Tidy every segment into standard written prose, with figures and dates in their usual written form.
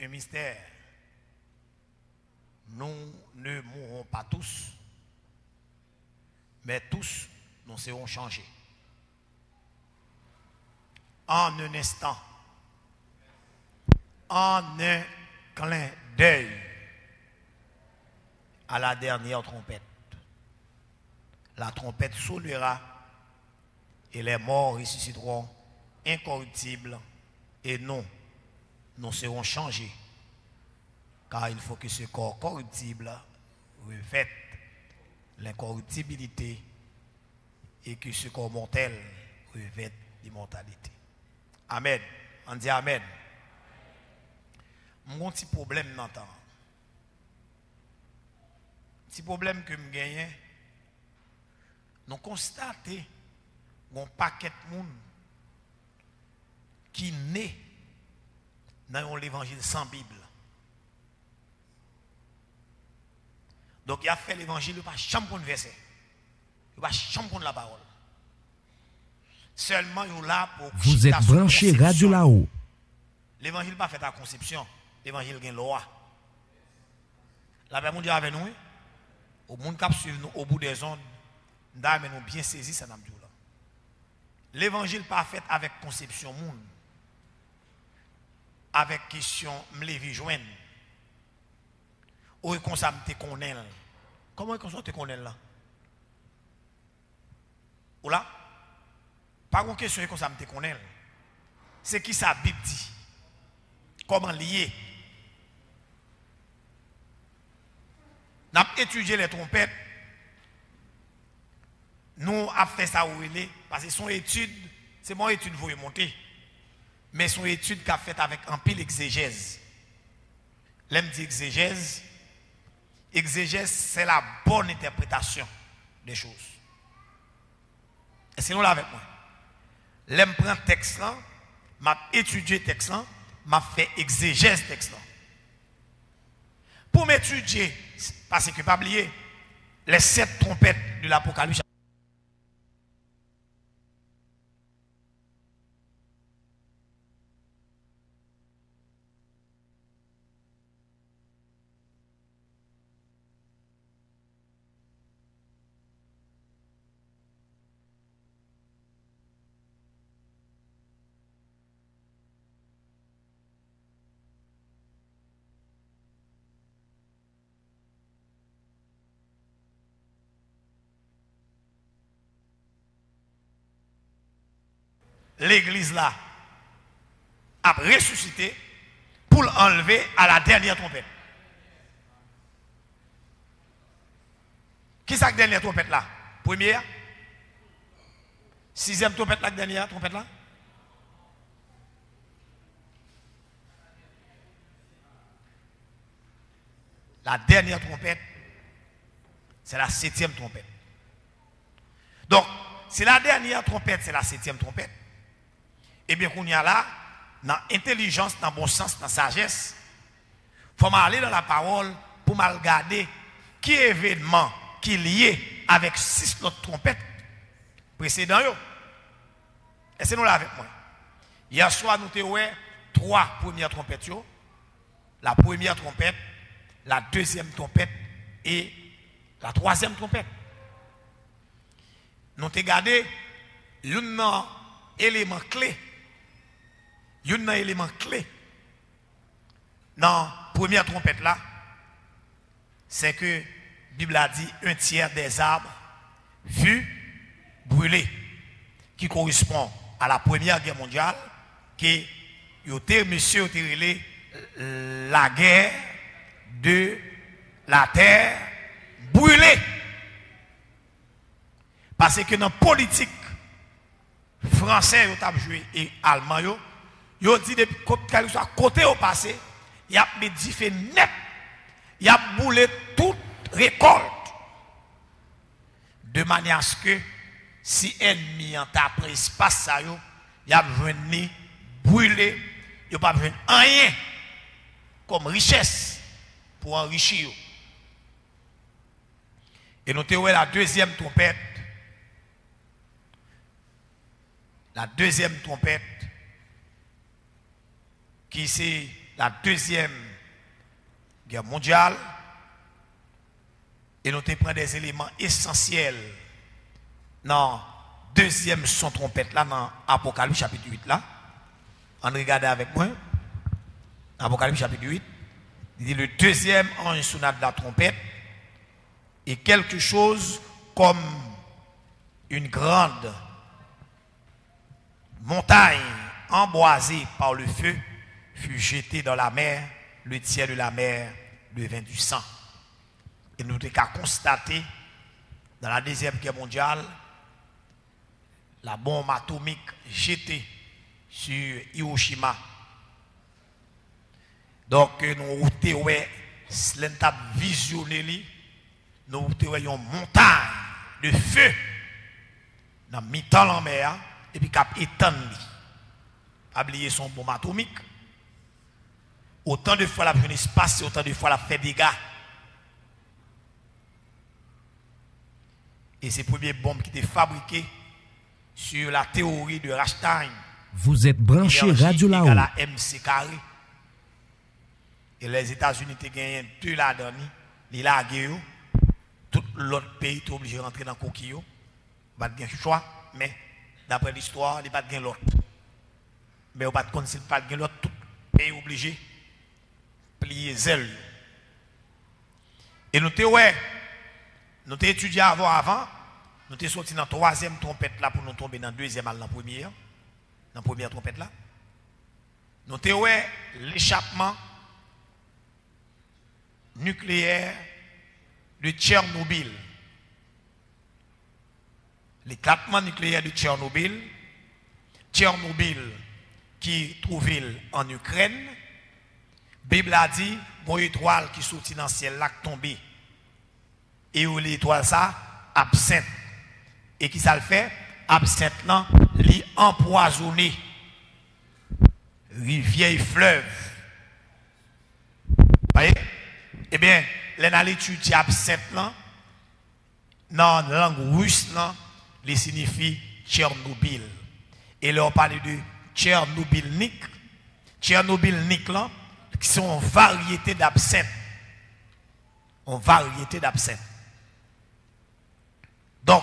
un mystère. Nous ne mourrons pas tous, mais tous nous serons changés. En un instant, en un clin d'œil, à la dernière trompette. La trompette sonnera et les morts ressusciteront incorruptibles et nous serons changés. Car il faut que ce corps corruptible revête l'incorruptibilité et que ce corps mortel revête l'immortalité. Amen. On dit Amen. Mon petit problème n'entend. Petit problème que je gagne, nous constatons un paquet de monde qui naît dans l'évangile sans Bible. Donc il a fait l'évangile, il n'a pas champion de verset. Il n'a pas champion de la parole. Seulement il est là pour... Vous êtes branché Radio là-haut. L'évangile n'est pas fait à conception. L'évangile a une loi. La paix mondiale avec nous, au monde qui suit nous au bout des ondes, nous avons bien saisi ça. L'évangile n'est pas fait avec conception monde. Avec question, me lever joindre. Ou est-ce ça me connaît? Comment est-ce qu'on te connaît là? Ou là? Pas une question est-ce ça me connaît. C'est qui ça Bible dit? Comment lier? Nous avons étudié les trompettes. Nous avons fait ça où il est. Parce que son étude, c'est mon étude vous remonter. Mais son étude qu'a fait avec un pile exégèse. L'aime dit exégèse. Exégèse, c'est la bonne interprétation des choses. Et sinon là avec moi. L'aime prend texte là, m'a étudié texte là, m'a fait exégèse texte là. Pour m'étudier, parce que pas oublier, les 7 trompettes de l'Apocalypse. L'église là a ressuscité pour l'enlever à la dernière trompette. Qui c'est la dernière trompette là? Première? 6e trompette la dernière trompette là? La dernière trompette, c'est la 7e trompette. Donc, si la dernière trompette, c'est la 7e trompette, eh bien, qu'on y a là, dans l'intelligence, dans le bon sens, dans la sagesse, il faut aller dans la parole pour mal regarder qui est événement qui est lié avec 6 autres trompettes précédentes. Et c'est nous là avec moi. Hier soir, nous avons 3 premières trompettes. La première trompette, la 2e trompette et la 3e trompette. Nous avons regardé un élément clé. Il y a un élément clé dans la première trompette là, c'est que la Bible a dit 1/3 des arbres fut brûlé, qui correspond à la Première Guerre mondiale, qui monsieur la guerre de la terre brûlée. Parce que dans la politique français, ils ont joué et allemand, ils ont dit depuis côté au passé, il y a médifié net, il y a boulé toute récolte. De manière à ce que si ennemi en t'a pris espace, il y a besoin de brûler, il n'y a pas besoin de rien comme richesse pour enrichir. Et nous avons la 2e trompette. La 2e trompette, qui c'est la deuxième guerre mondiale. Et nous prenons des éléments essentiels dans deuxième son trompette là, dans Apocalypse chapitre 8 là. On regarde avec moi. Apocalypse chapitre 8. Il dit le deuxième ange sonna de la trompette et quelque chose comme une grande montagne emboisée par le feu fut jetée dans la mer, le tiers de la mer devint du sang. Et nous avons constaté dans la deuxième guerre mondiale la bombe atomique jetée sur Hiroshima. Donc nous avons visionné, nous avons une montagne de feu dans mi-temps la mer et puis cap éteindre. Pas oublier son bombe atomique. Autant de fois la vie espace, autant de fois la fait des dégâts. Et c'est la première bombe qui était fabriquée sur la théorie de Einstein. Vous êtes branché Radio là-haut. La MC carré. Et les États-Unis ont gagné deux là-dedans. Les lagués, tout l'autre pays est obligé de rentrer dans le coquillot. Pas de choix, mais d'après l'histoire, il n'y a pas de l'autre. Mais on pas de s'il pas de l'autre, tout pays est obligé de plier zèle. Et nous avons étudié avant, nous sommes sortis dans la troisième trompette là pour nous tomber dans la deuxième à la première. Dans la première trompette là. Nous avons l'échappement nucléaire de Tchernobyl. L'éclatement nucléaire de Tchernobyl. Tchernobyl qui trouvait en Ukraine. La Bible a dit, bon étoile qui sortit dans le ciel là tombé. Et où l'étoile ça absinthe. Et qui ça le fait? Absinthe là, li empoisonné. Rivière et fleuve. Vous voyez? Eh bien, l'étude de absinthe là, dans la langue russe là, il signifie Tchernobyl. Et là on parle de Tchernobylnik. Tchernobylnik là, qui sont une variété d'absinthe. Une variété d'absinthe. Donc,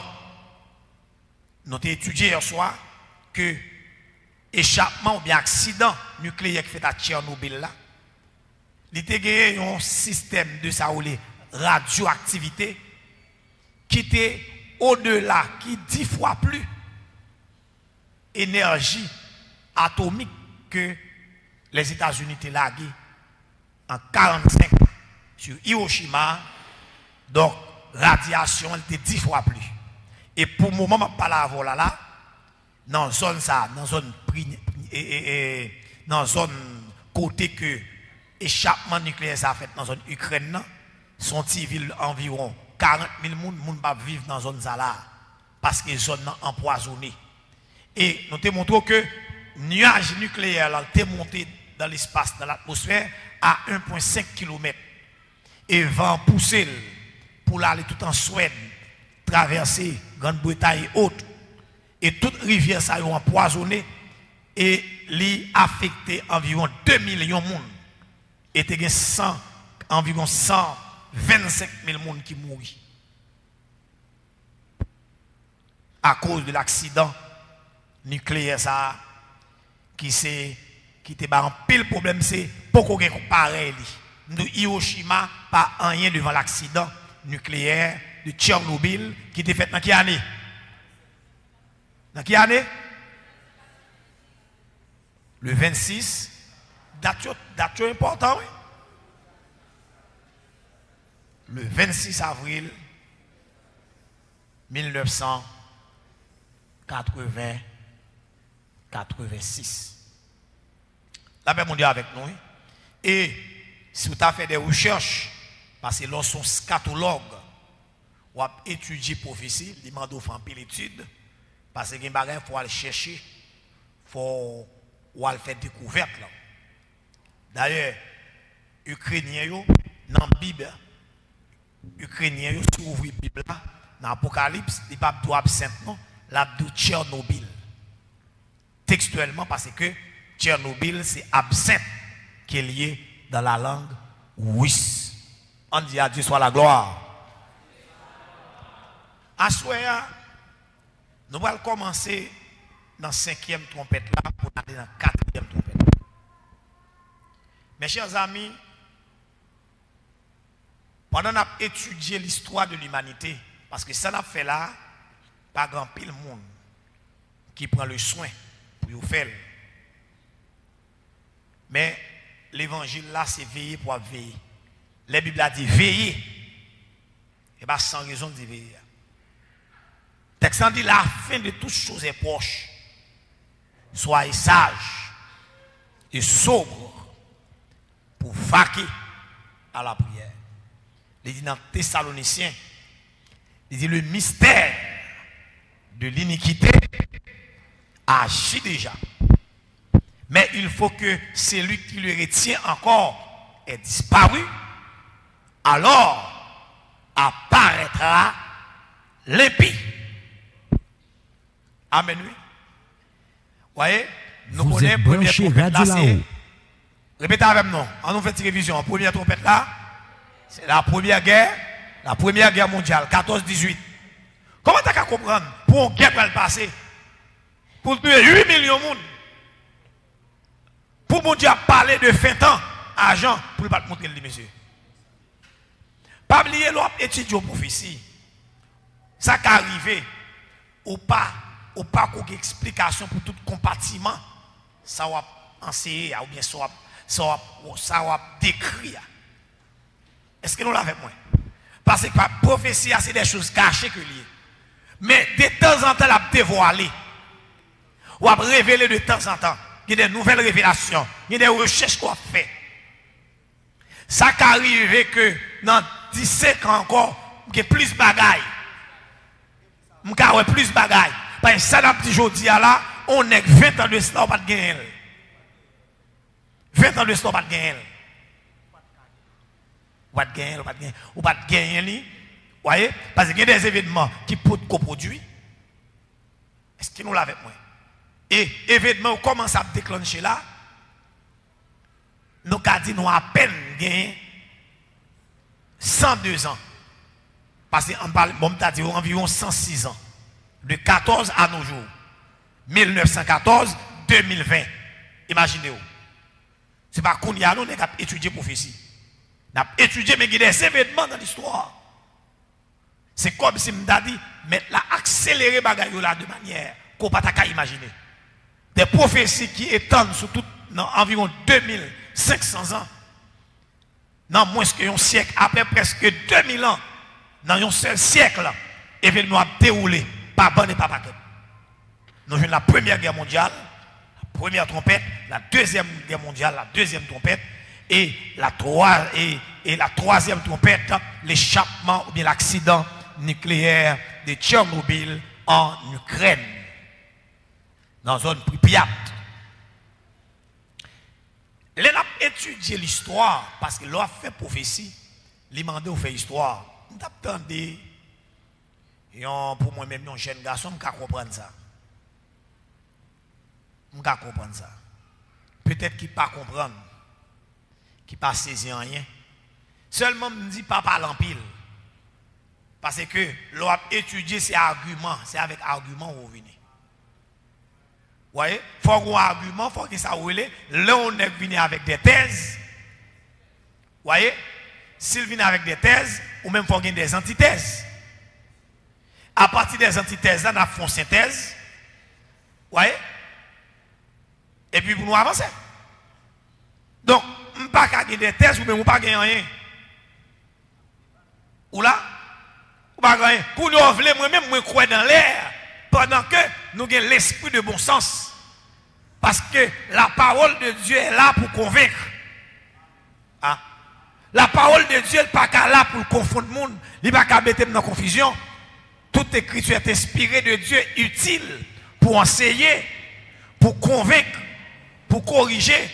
nous avons étudié hier soir que échappement ou bien accident nucléaire qui fait à Tchernobyl là, il y a un système de ça ou les radioactivité qui était au-delà, qui 10 fois plus énergie atomique que les États-Unis étaient lagués en 1945 sur Hiroshima. Donc, radiation était 10 fois plus. Et pour le moment, je ne parle pas là, dans zone ça, dans zone côté que échappement nucléaire ça fait dans zone Ukraine, sont ville environ 40 000 personnes ne peuvent vivre dans zone ça là parce que zone empoisonnée. Et nous te montrons que nuage nucléaire là est monté dans l'espace, dans l'atmosphère à 1,5 km. Et vent poussé pour aller tout en Suède, traverser Grande-Bretagne et autres. Et toute rivière ça ont empoisonné et li affecté environ 2 millions de monde. Et il y a environ 125 000 personnes qui mourent à cause de l'accident nucléaire ça qui était un pile problème, c'est pourquoi il y a pareil. Hiroshima pas rien devant l'accident nucléaire de Tchernobyl qui était fait dans quelle année? Dans quelle année? Le 26. Date important, oui. Le 26 avril 1986. La paix mondiale avec nous. Et si vous avez fait des recherches, parce que lorsqu'on scatologue, ou a étudié prophétie, il demande de faire un peu l'étude, parce que il faut aller chercher, il faut aller faire découverte. D'ailleurs, Ukrainiens, dans la Bible, Ukrainiens, si vous ouvrez la Bible, dans l'Apocalypse, il n'y a pas de absinthe, non, la de Tchernobyl. Textuellement, parce que Tchernobyl, c'est absinthe qui est lié dans la langue Wis. On dit à Dieu soit la gloire. À soir, nous allons commencer dans la 5e trompette là pour aller dans la 4e trompette. Mes chers amis, pendant qu'on a étudié l'histoire de l'humanité, parce que ça n'a fait là, pas grand pile monde qui prend le soin pour vous faire. Mais l'évangile là, c'est veiller pour veiller. La Bible a dit veiller. Et bien sans raison de veiller. Le texte dit la fin de toutes choses est proche. Soyez sages et sobres pour vaquer à la prière. Il dit dans Thessaloniciens, il dit le mystère de l'iniquité agit déjà. Mais il faut que celui qui le retient encore ait disparu. Alors apparaîtra l'impie. Amen. Oui. Voyez, nous connaissons première trompette là, c'est. Répétez avec nous. On nous fait une révision. Première trompette là, c'est la première guerre mondiale, 14-18. Comment tu as comprendre pour une guerre qui va passer? Pour tuer 8 millions de monde. Pour mon Dieu parler de fin temps, argent, pour ne pas te montrer le monsieur. Pas oublier l'autre étude de prophétie. Ça qui arrive, ou pas qu'une explication pour tout compartiment, ça va enseigner, ou bien ça va décrire. Est-ce que nous l'avons avec moi? Parce que la prophétie, c'est des choses cachées que liées. Mais de temps en temps, la dévoiler. Ou à révéler de temps en temps. Il y a des nouvelles révélations. Il y a des recherches qu'on fait. Ça qui arrive que dans 17 ans encore, il y a plus de bagailles. Il y a plus de bagailles. Parce que ça, notre aujourd'hui, là, on est 20 ans de cela, on va pas de gagner. 20 ans de cela, on va pas de gagner. On va pas de gagner, on va pas de gagner. Vous voyez? Parce qu'il y a des événements qui peuvent coproduire. Est-ce que nous l'avons avec moi? Et événement commence à déclencher là, nous avons dit nous à peine gagné 102 ans. Parce qu'on parle, bon, dit environ 106 ans. De 14 à nos jours. 1914-2020. Imaginez-vous. Ce n'est pas qu'on y a, nous avons étudié prophétie. Nous avons étudié, mais il y a des événements dans l'histoire. C'est comme si nous avons dit, mais là, accélérer bagaille là de manière qu'on ne peut pas imaginer. Des prophéties qui étendent sur tout, environ 2500 ans. Non, moins qu'un siècle, après presque 2000 ans, dans un seul siècle, événement a déroulé, pas bon et pas paquet. Nous avons la première guerre mondiale, la première trompette, la deuxième guerre mondiale, la deuxième trompette, et la troisième trompette, l'échappement ou bien l'accident nucléaire de Tchernobyl en Ukraine. Dans la zone Pripyat. Les n'a étudié l'histoire parce que l'on fait prophétie, les mandés ont fait histoire. Nous attendez, pour moi-même, un jeune garçon, je comprendre ça. Je comprendre ça. Peut-être qu'il ne pas comprendre, qu'il ne pas saisir rien. Seulement, me dit pas parler en pile. Parce que l'on a étudié ces arguments, c'est avec arguments où vous venez. Vous voyez, il faut un argument, il faut que ça roule. Là, on est venu avec des thèses. Vous voyez, s'il vient avec des thèses, ou même il faut des antithèses. À partir des antithèses, là, on a fait une synthèse. Vous voyez? Et puis, pour nous avancer. Donc, on ne peut pas gagner des thèses, ou même on ne peut pas gagner rien. Ou là, on ne peut pas gagner. Pour nous, moi-même, je crois dans l'air. Pendant que nous avons l'esprit de bon sens. Parce que la parole de Dieu est là pour convaincre. Hein? La parole de Dieu n'est pas là pour confondre le monde. Il n'est pas qu'à mettre dans la confusion. Toute écriture est inspirée de Dieu, utile pour enseigner, pour convaincre, pour corriger,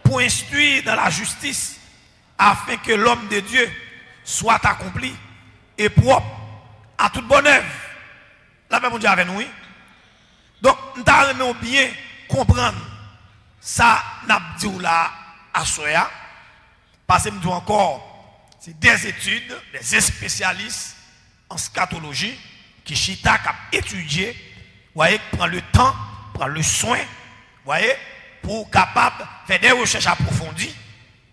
pour instruire dans la justice, afin que l'homme de Dieu soit accompli et propre à toute bonne œuvre. La même Dieu avec nous. Oui? Donc, nous devons bien comprendre ça, n'a dit là à Soya, parce que je dis encore, c'est des études, des spécialistes en scatologie qui chita cap étudier, voyez, prend le temps, prend le soin, voyez, pour capable faire des recherches approfondies,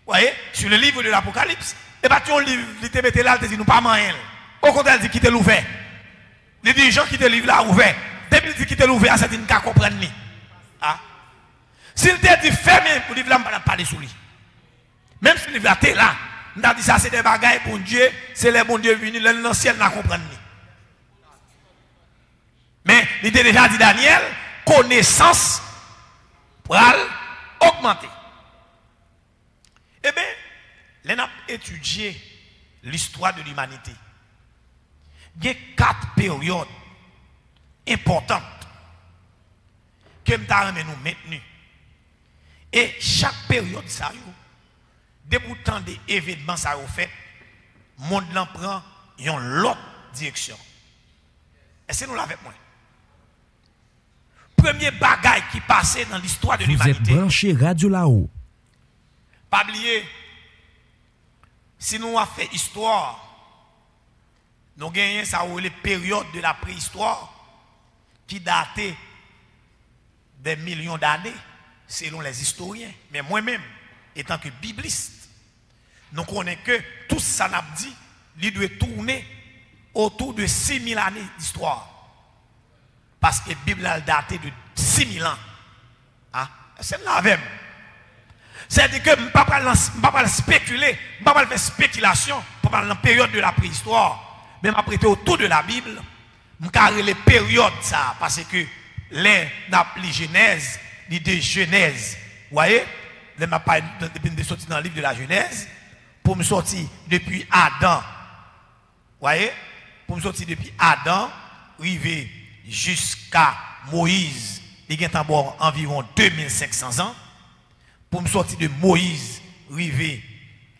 voyez, sur le livre de l'Apocalypse. Et pas ton livre, il te mette là, il te dit nous pas moyen. Au contraire, il dit quitte l'ouvert. Les dirigeants qui te livrent là ouvert. Depuis qu'il dit quitte l'ouvert, c'est une cas comprendre ni. Ah. S'il te dit fermé pour livre là, on va parler sur lui. Même si le livre là t'es là, on a dit ça c'est des bagailles pour Dieu, c'est les bons dieux venus, l'ancien n'a comprendre ni. Mais il était déjà dit Daniel, connaissance pour augmenter. Eh bien, les n'a étudié l'histoire de l'humanité. Il y a 4 périodes importantes que nous avons maintenues. Et chaque période, ça, déboutant des événements, ça a fait, le monde prend une autre direction. Est-ce que nous l'avons avec moi? Premier bagaille qui passait dans l'histoire de l'humanité. Vous êtes branché Radio là-haut. Pas oublier, si nous avons fait histoire, nous avons gagné ça les périodes de la préhistoire qui dataient des millions d'années, selon les historiens. Mais moi-même, étant que bibliste, nous connaissons que tout ça n'a dit, il doit tourner autour de 6000 années d'histoire. Parce que la Bible a daté de 6000 ans. Ah, c'est la même. C'est-à-dire que je ne peux pas spéculer, je ne peux pas faire spéculation pendant la période de la préhistoire. Mais je vais prêter autour de la Bible, je vais carrer les périodes, ça, parce que les Genèse, l'idée Genèse, vous voyez, je ne pas sortir dans le livre de la Genèse, pour me sortir depuis Adam, vous voyez, pour me sortir depuis Adam, arriver jusqu'à Moïse, il y a environ 2500 ans. Pour me sortir de Moïse, arriver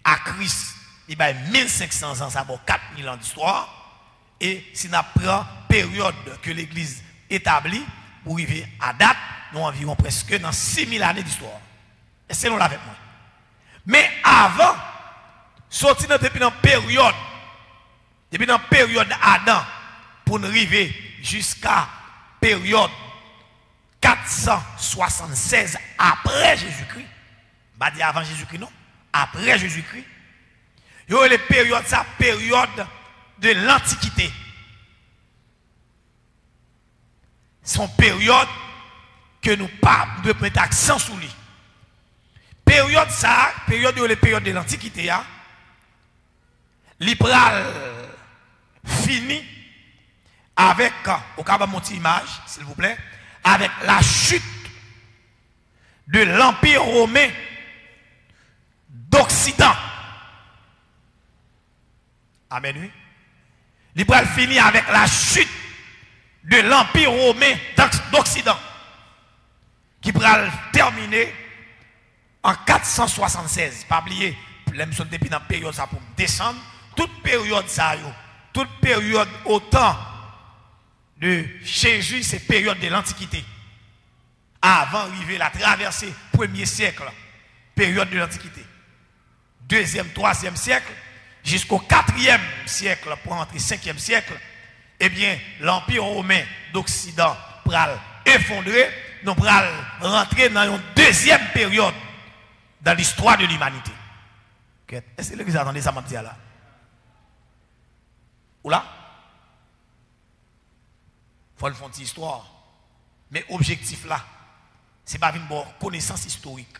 à Christ, il y a 1500 ans, ça va 4000 ans d'histoire. Et si nous prenons la période que l'Église établit, pour arriver à date, nous environ presque dans 6000 années d'histoire. Et c'est nous avec moi. Mais avant, sortir depuis dans la période d'Adam, pour nous arriver jusqu'à la période 476 après Jésus-Christ. Pas dire avant Jésus-Christ, non. Après Jésus-Christ. Il y a les périodes, ça, période de l'Antiquité. Son période que nous pas de mettre accent sur lui. Période ça, période de les périodes de l'Antiquité, l'Ibral fini avec, au cas de image, s'il vous plaît, avec la chute de l'Empire romain d'Occident. Amen, oui. L'Ibral finit avec la chute de l'Empire romain d'Occident, qui va terminer en 476. Pas oublier, depuis dans la période ça pour descendre, toute période ça, toute période au temps de Jésus, c'est période de l'Antiquité. Avant d'arriver la traversée, 1er siècle, période de l'Antiquité. 2e, 3e siècle, jusqu'au 4e siècle, pour entrer 5e siècle, eh bien, l'Empire romain d'Occident pral effondrer, nous pral rentrer dans une 2e période dans l'histoire de l'humanité. Est-ce que vous attendez ça, m'a dit là? Ou là? Il faut le faire une histoire. Mais objectif là, ce n'est pas une bonne connaissance historique.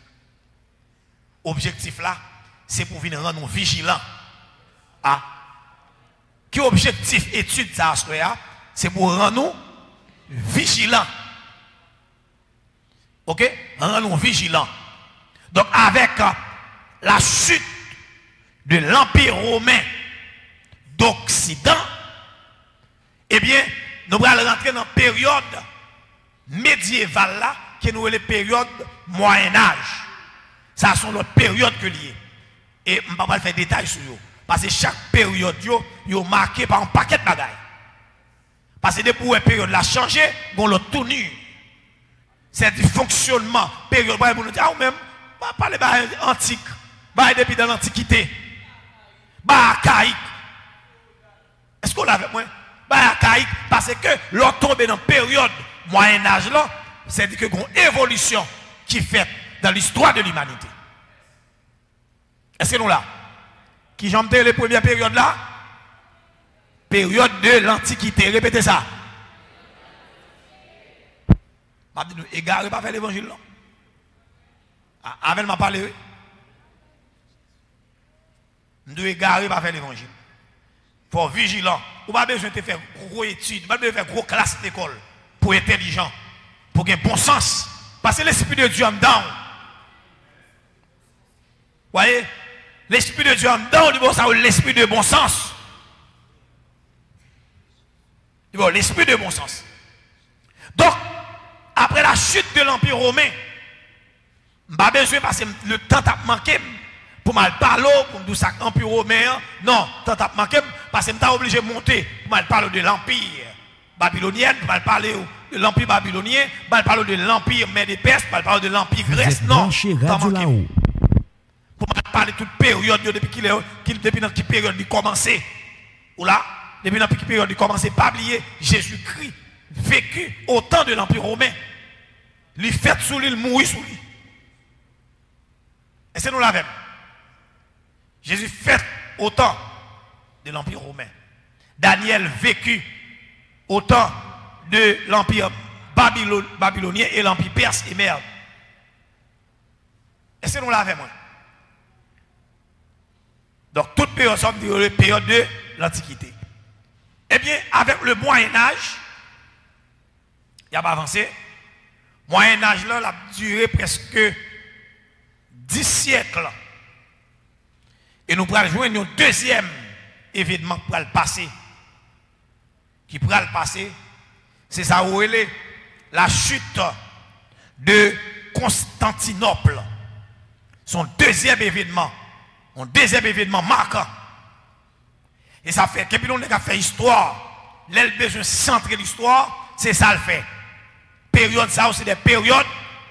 Objectif là, c'est pour venir rendre nous vigilants. Ah. Qui objectif étude ça, c'est pour rendre nous vigilants. Ok? Rendre nous vigilants. Donc avec la chute de l'Empire romain d'Occident, eh bien, nous allons rentrer dans la période médiévale là, qui nous est la période Moyen-Âge. Ça sont les périodes que liées. Et je ne vais pas faire des détails sur eux. Parce que chaque période est marquée par un paquet de bagailles. Parce que depuis une période a changé, on l'a tourné. C'est du fonctionnement. Période, on nous dit, ah, même, pas parler antique, depuis dans l'Antiquité, archaïque. Est-ce qu'on l'a avec moi? Archaïque, parce que l'on tombe dans la période Moyen-Âge là, c'est que une évolution qui est faite dans l'histoire de l'humanité. Est-ce que nous là? Qui j'en les premières périodes là? Période de l'Antiquité. Répétez ça. Je dis nous égarez pas faire l'évangile là. Avec m'a parlé. Nous égarez pas faire l'évangile. Il faut être vigilant. Ou pas besoin de faire gros études, pas besoin de faire gros classe d'école pour être intelligent, pour avoir bon sens. Parce que l'Esprit de Dieu en dedans. Vous voyez? L'Esprit de Dieu en dedans, ça l'Esprit de bon sens. L'Esprit de bon sens. Donc, après la chute de l'Empire romain, je n'ai pas besoin parce que le temps a manqué pour mal parler, pour me dire ça, l'Empire romain. Non, le temps a manqué parce que je suis obligé de monter pour mal parler de l'Empire babylonien, pour mal parler de l'Empire babylonien, pour mal parler de l'Empire Médée-Perse, pour mal parler de l'Empire Grèce. Non, pour mal parler de toute période depuis quelle période il a commencé. Ou là, depuis quelle période il a commencé, pas oublier Jésus-Christ vécu au temps de l'Empire romain. Il fait sous lui, il mourit sous lui. Et c'est nous l'avons. Jésus fait au temps de l'Empire romain. Daniel vécu au temps de l'Empire babylonien et l'Empire perse et merde. Et c'est nous l'avons. Donc toute période sommes dans la période de l'Antiquité. Eh bien, avec le Moyen-Âge, il a pas avancé. Moyen-Âge là, a duré presque 10 siècles. Et nous pourrons jouer un deuxième événement qui pourra le passer. Qui pourra le passer, c'est ça où elle est la chute de Constantinople. Son deuxième événement. Un deuxième événement marquant. Et ça fait que nous avons fait histoire. L'elle besoin centrer l'histoire, c'est ça le fait. Période ça aussi des périodes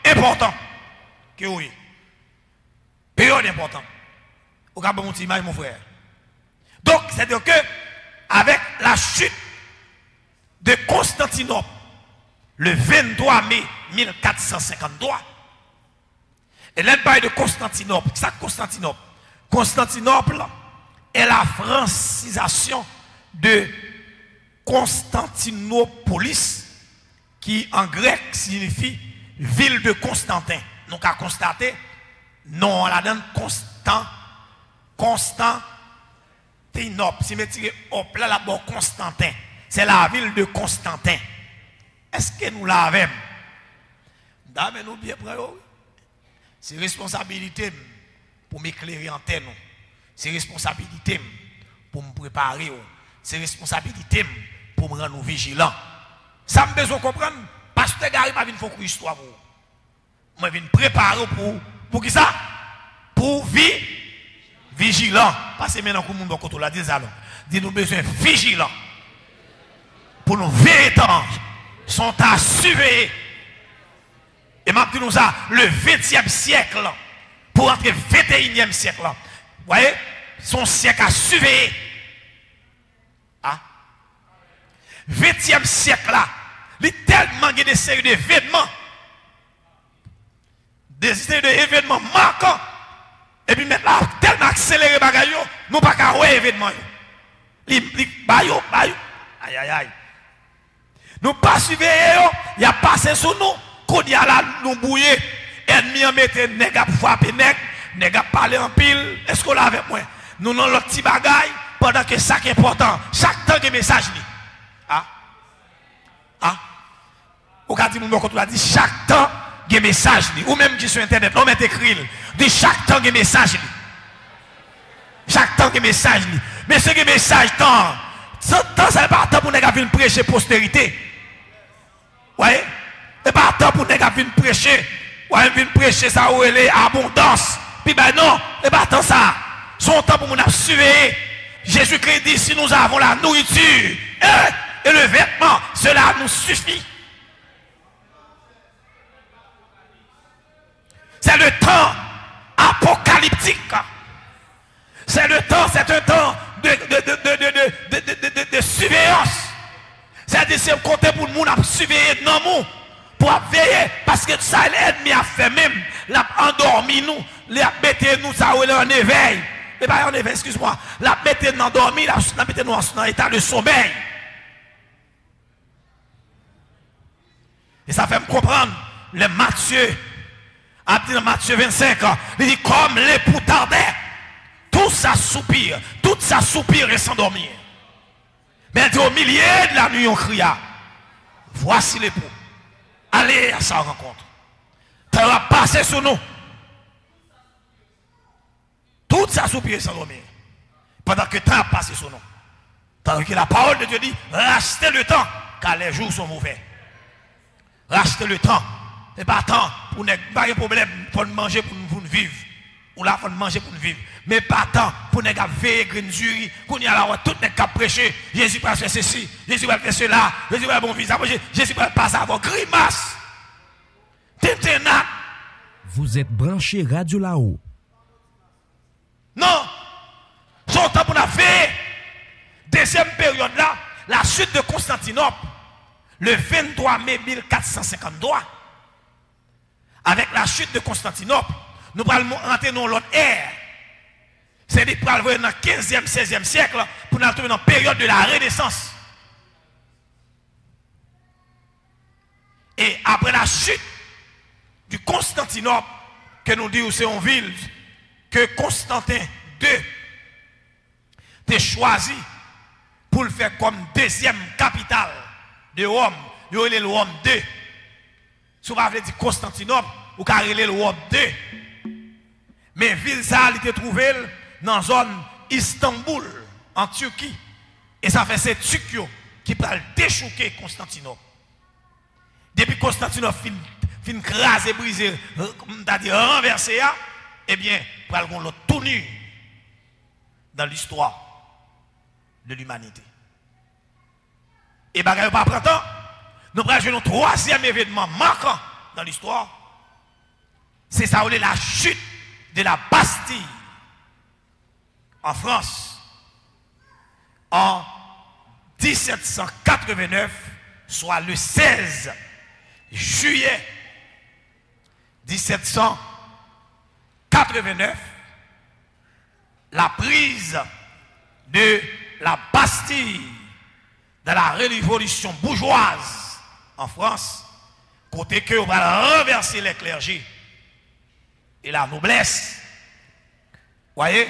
importantes. Que oui. Période importante. Au cas de mon image, mon frère. Donc, c'est-à-dire que, avec la chute de Constantinople, le 23 mai 1453, et l'empire de Constantinople, ça Constantinople. Constantinople est la francisation de Constantinopolis, qui en grec signifie ville de Constantin. Donc à constater, non, on la donne Constantinople. Si je tire au plat là-bas Constantin, c'est la ville de Constantin. Est-ce que nous l'avons? Dame, nous bien prêts. C'est responsabilité pour m'éclairer en terre. C'est responsabilité pour me préparer. C'est responsabilité pour me rendre vigilants. Ça me besoin de comprendre. Pasteur Gary m'a venu faire une histoire. Moi, je viens préparer pour qui ça? Pour vivre vigilant. Parce que maintenant, comme on l'a dit, nous besoin vigilants. Pour nos véritables sont à surveiller. Et m'a dit nous ça, le 20e siècle, pour entrer 21e siècle. Vous voyez? Son siècle à surveiller. Ah? 20e siècle là, il y a tellement de séries d'événements, des séries d'événements marquants, et puis maintenant, tellement accéléré bagaille, nous pas qu'à voir événements. Aïe aïe aïe. Nous pas surveiller, il y a passé sur nous, qu'on y a là, nous bouiller, ennemi en mettre nèg à frapper nèg à parler en pile, est-ce qu'on l'a avec moi? Nous non l'autre petit bagaille, pendant que ça qui est important, chaque temps que message li. Ah? Ah? Ou quand dit mon quand l'a dit chaque temps que message li, ou même qui sur internet, on met écrit, dit chaque temps que message li. Chaque temps que message li. Mais ce que message temps, ça n'est pas temps pour nèg à venir prêcher postérité. Ouais? C'est pas temps pour nèg à venir prêcher. Ouais, venir prêcher ça où elle est abondance. Puis ben non, c'est pas tant ça. Son temps pour nous surveiller. Jésus-Christ dit si nous avons la nourriture et le vêtement, cela nous suffit. C'est le temps apocalyptique. C'est un temps de surveillance. C'est-à-dire c'est un côté pour le monde à surveiller non nous pour veiller parce que ça l'ennemi a fait même l'a endormi nous, l'a metté nous ça en éveil. Mais pas en éveil, excuse-moi. L'a metté nous endormi, l'a metté nous en état de sommeil. Et ça fait me comprendre le Matthieu a dit dans Matthieu 25, il dit comme l'époux tardait, tout ça soupire et s'endormir. Mais au milieu de la nuit on cria, voici l'époux. Allez à sa rencontre. Ça va passer sur nous. Tout ça soupire et s'endormir. Pendant que le temps a passé sur nous. Pendant que la parole de Dieu dit, rachetez le temps, car les jours sont mauvais. Rachetez le temps. C'est pas temps pour ne pas de problème pour manger pour nous vivre. Ou là pour manger pour nous vivre. Mais pas temps pour ne pas veiller grinzuri. Qu'on y a là tout ne pas prêcher. Jésus va faire ceci, Jésus va faire cela, Jésus va bon visage, Jésus va passer avant grimace. Téténat. Vous êtes branché Radio là-haut. Non. Son temps pour la faire. Deuxième période là, la chute de Constantinople. Le 23 mai 1453, avec la chute de Constantinople, nous allons entrer dans l'autre ère. C'est-à-dire pour aller dans le 15e, 16e siècle, pour nous entrer dans la période de la Renaissance. Et après la chute du Constantinople, que nous disons c'est une ville que Constantin II a choisi pour le faire comme deuxième capitale de Rome, il y a le Rome 2. Si vous avez dit Constantinople, vous avez le Rome 2. Mais ville ça a été trouvée dans la zone Istanbul, en Turquie. Et ça fait ces Turcs qui peuvent déchouquer Constantinople. Depuis Constantinople fin craser, briser, c'est-à-dire renverser, eh bien, pour aller l'autre tout nu dans l'histoire de l'humanité. Et bagaille pas printemps, nous prenons un troisième événement marquant dans l'histoire. C'est ça, la chute de la Bastille en France en 1789, soit le 16 juillet 1789, la prise de la Bastille dans la révolution bourgeoise en France, côté que on va renverser les clergés et la noblesse. Voyez?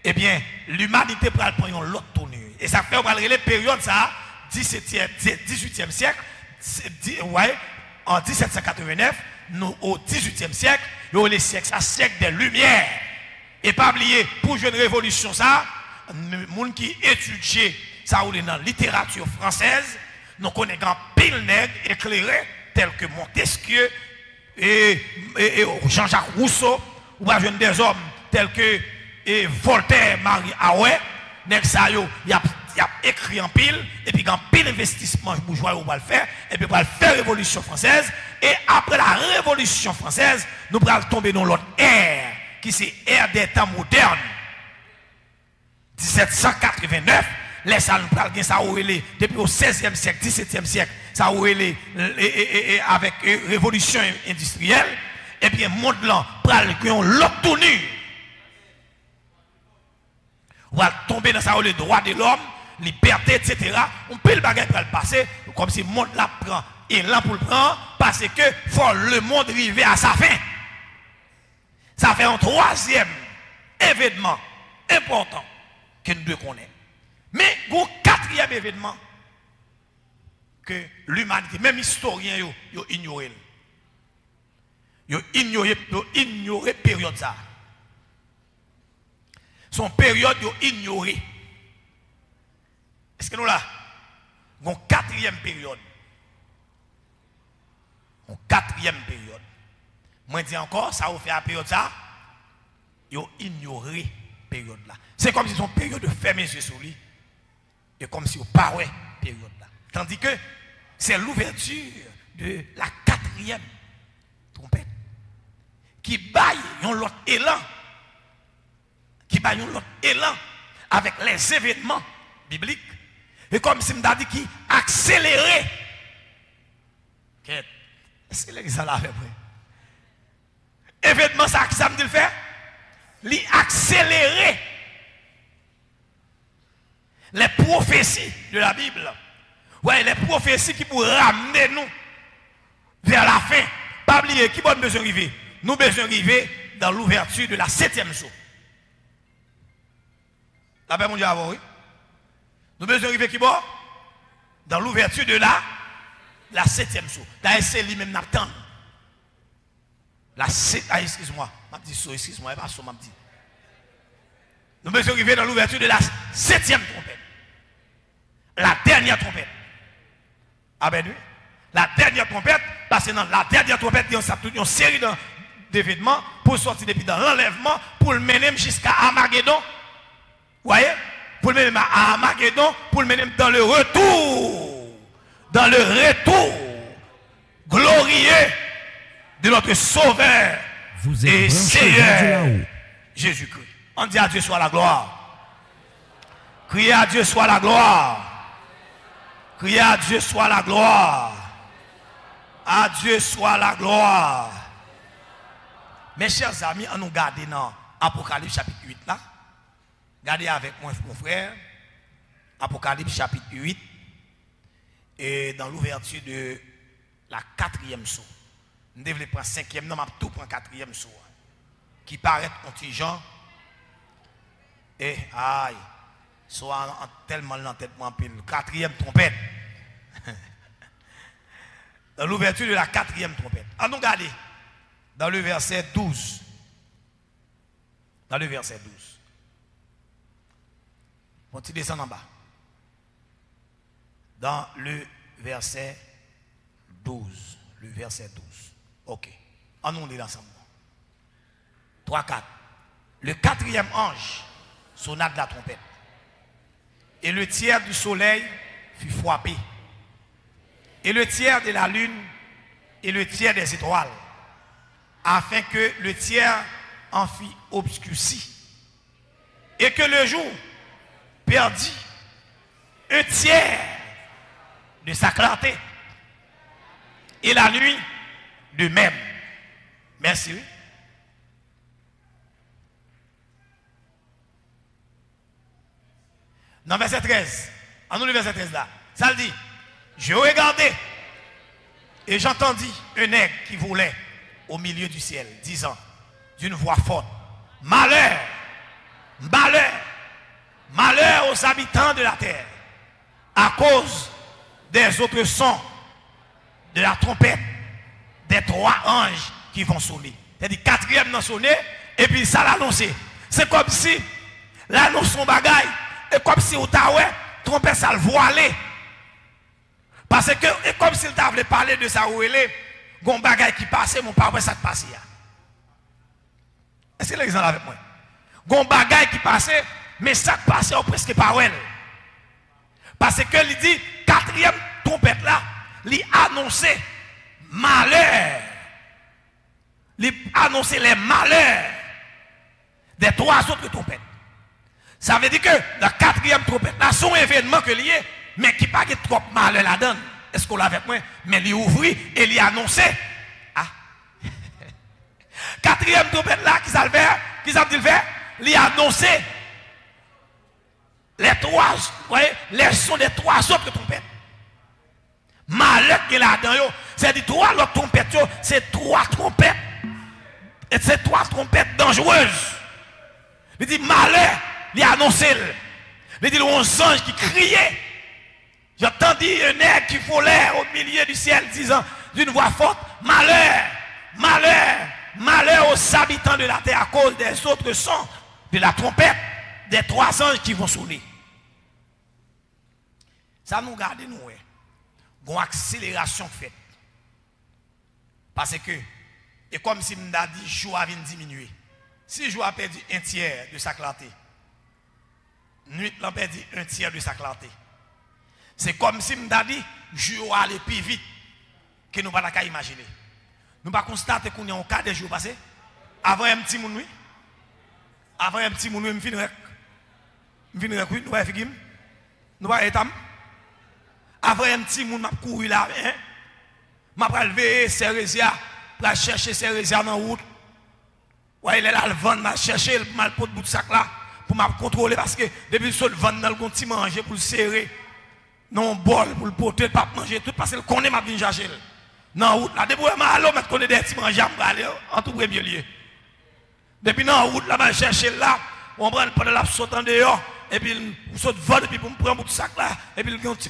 Eh bien, l'humanité prend l'autre tournure. Et ça fait, on va les périodes, ça, 18e siècle, ouais, en 1789, nous, au 18e siècle, nous, les siècles, ça, siècle des Lumières. Et pas oublier, pour une révolution, ça, les gens qui étudient ça ou dans la littérature française, nous connaissons pile nègres éclairés tels que Montesquieu et Jean-Jacques Rousseau, ou pas des hommes tels que Voltaire, Marie Aouet, nèg ça yo, y a écrit en pile, et puis quand pile investissement bourgeois on va le faire, et puis on va faire révolution française, et après la révolution française, nous allons tomber dans l'autre ère, qui c'est ère des temps modernes. 1789, les salles nous ça depuis au 16e siècle, 17e siècle, ça avec révolution industrielle, et bien monde là pral l'autre tournure. On va tomber dans ça le droit de l'homme, liberté, etc. On peut le bagage pour le passer, comme si le monde la prend et là pour le prendre, parce que faut le monde arriver à sa fin. Ça fait un troisième événement important que nous devons connaître. Mais un quatrième événement que l'humanité, même historiens, ils ignorent. Ils ignorent la période ça. Son période ignorée. Est-ce que nous là, une quatrième période? Une quatrième période. Moi je dis encore, ça vous fait la période ça, ils ont ignoré la période là. C'est comme si son période de fermer les yeux sur lui. Et comme si on parlait la période là. Tandis que c'est l'ouverture de la quatrième trompette qui baille un autre élan qui va nous élan avec les événements bibliques. Et comme si m'a dit qui accéléré. Est-ce que l'église là avec moi? Événement ça qui ça me dit le faire? Li accélérer les prophéties de la Bible. Ouais, les prophéties qui pour ramener nous vers la fin. Pas oublier qui bon besoin arriver. Nous besoin arriver dans l'ouverture de la 7e jour. La paix mon Dieu avant, oui. Nous besoin arriver qui bon? Dans l'ouverture de la 7e jour. D'ailleurs, c'est lui-même n'attend. Excuse-moi. Excuse-moi, pas ça, m'a dit. Nous besoin arriver dans l'ouverture de la 7e trompette. La dernière trompette. Ah ben oui. La dernière trompette, parce que dans la dernière trompette, il y a une série d'événements pour sortir depuis dans l'enlèvement, pour le mener jusqu'à Armageddon. Vous voyez? Pour le mener à Armageddon, pour le mener dans le retour. Dans le retour glorieux de notre Sauveur et Seigneur Jésus-Christ. On dit à Dieu soit la gloire. Criez à Dieu soit la gloire. Criez à Dieu soit la gloire. À Dieu soit la gloire. Mes chers amis, on nous garde dans Apocalypse chapitre 8 là. Regardez avec moi mon frère. Apocalypse chapitre 8. Et dans l'ouverture de la 4e sourate. Nous devons prendre 5e, non, mais tout prend 4e sourate. Qui paraît contingent. Et aïe. Soit tellement dans tête moi pile 4e trompette. Dans l'ouverture de la 4e trompette. Allons regarder dans le verset 12. Dans le verset 12. On tu descend en bas. Dans le verset 12. Le verset 12. Ok. Allons lire ensemble. 3, 4. Le 4e ange sonna de la trompette. Et le tiers du soleil fut frappé. Et le tiers de la lune et le tiers des étoiles. Afin que le tiers en fût obscurci. Et que le jour perdit un tiers de sa clarté. Et la nuit de même. Merci. Oui. Dans verset 13, en nous le verset 13 là, ça le dit, je regardais et j'entendis un aigle qui volait au milieu du ciel, disant d'une voix forte, malheur, malheur, malheur aux habitants de la terre, à cause des autres sons de la trompette des 3 anges qui vont sonner. C'est-à-dire 4e n'a sonné, et puis ça l'annoncer. C'est comme si l'annonce son bagaille, et comme si on t'a trompette ça le voilé. Parce que, et comme s'il t'avait parlé de ça où elle est, gon bagaille qui passait, mon papa, ça te passe. Est-ce que l'exemple avec moi? Gon bagaille qui passait, mais ça te passait presque par elle. Parce que il dit, 4e trompette là, il annonçait malheur. Il annonçait les malheurs des 3 autres trompettes. Ça veut dire que la 4e trompette là, son événement que lié, mais qui pas trop malheur la donne. Est-ce qu'on l'a avec moi? Mais il ouvrit et il annoncé. Ah. 4e trompette là, qui s'est fait, il a annoncé les 3, vous voyez, les sons des 3 autres trompettes. Malheur qui est là-dedans, c'est-à-dire 3 autres trompettes, c'est 3 trompettes. Et c'est 3 trompettes dangereuses. Il dit malheur, il a annoncé. Il dit les 11 anges qui criaient. J'entendis un aigle qui volait au milieu du ciel disant d'une voix forte, malheur, malheur, malheur aux habitants de la terre à cause des autres sons de la trompette des 3 anges qui vont sonner. Ça nous garde nous, une accélération faite. Parce que, et comme si nous avons dit, jour vient diminuer. Si jour a perdu un tiers de sa clarté, nuit a perdu un tiers de sa clarté. C'est comme si nous avons dit, jour aller plus vite que nous ne pouvons pas imaginer. Nous ne pouvons pas constater qu'on est en cas de jours passés. Avant un petit monde, oui. Avant un petit monde, je finis avec. Je finis avec, nous va faire nous va étam. Avant un petit monde, m'a couru là, hein. M'a lever Cérésia, pour chercher Cérésia dans la route. Ouais, il est là, le vent, m'a cherché, m'a pot de bout de sac là, pour m'a contrôler, parce que depuis que le vent, dans le petit manger pour le serrer, non, bol, pour le porter, pas manger tout, parce que le connaît m'a venu chercher. Dans la route là, depuis que m'a allé, m'a connaît des petits manger, en tout premier lieu. Depuis dans la route là, m'a cherché là, on prend pendant la saute en dehors, et puis on saute vent, et puis on prend un bout de sac là, et puis on petit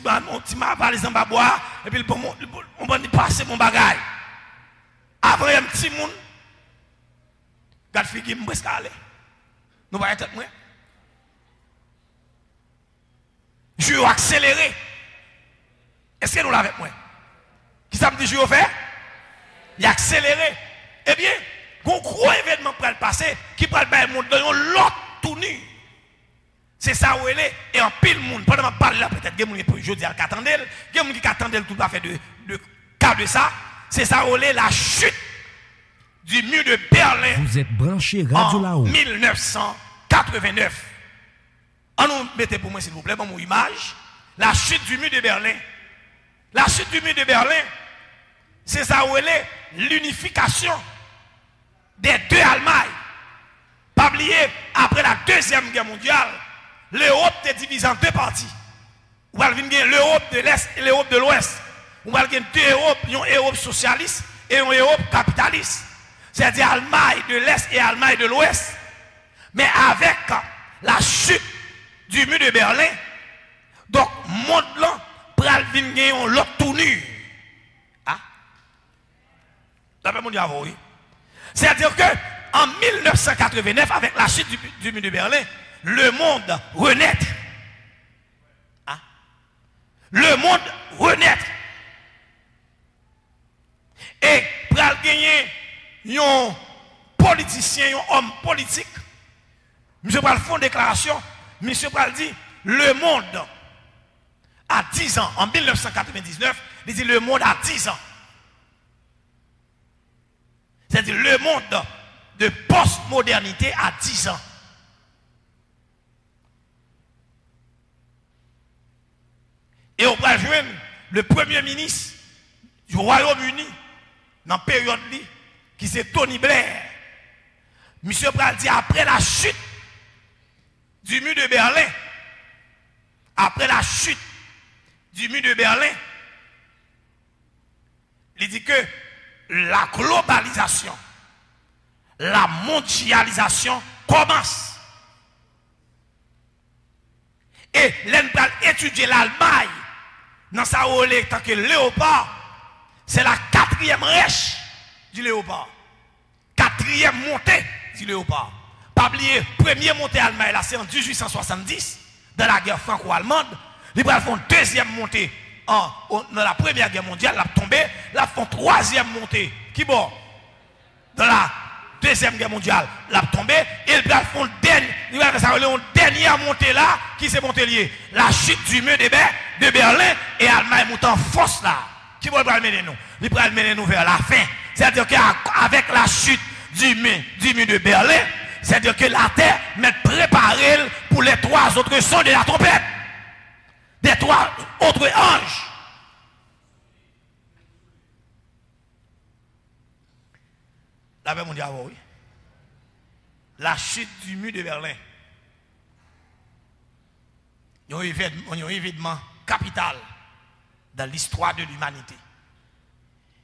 valise en bas boire, et puis on prend passer mon bagage. Après un petit monde, garde fille qui me presque aller. Nous va être moi. Je vais accélérer. Est-ce que nous l'avons avec moi? Qui ça me dit je vais faire? Il a accéléré. Eh bien, un gros événement pour le passer, qui peut le monde dans l'autre tournure. C'est ça où elle est. Et en pile monde, pendant que je parle là, peut-être que je dis à Katandel, il y a des gens qui attendent tout à fait de cas de ça. C'est ça où elle est la chute du mur de Berlin. Vous êtes branché Radio là-haut. 1989. On nous mettez pour moi, s'il vous plaît, mon image. La chute du mur de Berlin. La chute du mur de Berlin, c'est ça où elle est l'unification des deux Allemagnes. Pas oublier, après la Deuxième Guerre mondiale, l'Europe est divisée en deux parties. Vous allez voir l'Europe de l'Est et l'Europe de l'Ouest. Vous allez voir deux Europes, une Europe socialiste et une Europe capitaliste. C'est-à-dire Allemagne de l'Est et Allemagne de l'Ouest. Mais avec la chute du mur de Berlin, donc monde là, pral vinn gen l'autre tournure. Ah? D'après mon diable, oui. C'est-à-dire que en 1989, avec la chute du mur de Berlin, le monde renaît. Ah? Le monde renaît. Et pral gagner un politicien, un homme politique. Monsieur pral font déclaration. Monsieur pral dit le monde à 10 ans, en 1999, il dit le monde à 10 ans. C'est-à-dire le monde de post-modernité à 10 ans. Et on va joindre le premier ministre du Royaume-Uni dans la période qui c'est Tony Blair. Monsieur Pral dit après la chute du mur de Berlin, après la chute du mur de Berlin, il dit que la globalisation, la mondialisation commence. Et l'on va étudier l'Allemagne dans sa rôle tant que léopard, c'est la 4e rèche du léopard. 4e montée du léopard. Pas oublier, première montée allemande, là c'est en 1870, dans la guerre franco-allemande. Ils font une deuxième montée dans la première guerre mondiale, la tombée, la font 3e montée. Qui bon? Dans la deuxième guerre mondiale, la tombée, et ils font une dernière montée là, qui s'est montée liée. La chute du mur de Berlin et Allemagne monte en force là. Qui va mener nous? Ils vont mener nous vers la fin. C'est-à-dire qu'avec la chute du mur de Berlin, c'est-à-dire que la terre met préparée pour les 3 autres sons de la trompette. Des 3 autres anges. La paix mondiale, oui. La chute du mur de Berlin. Il y a un événement capital dans l'histoire de l'humanité.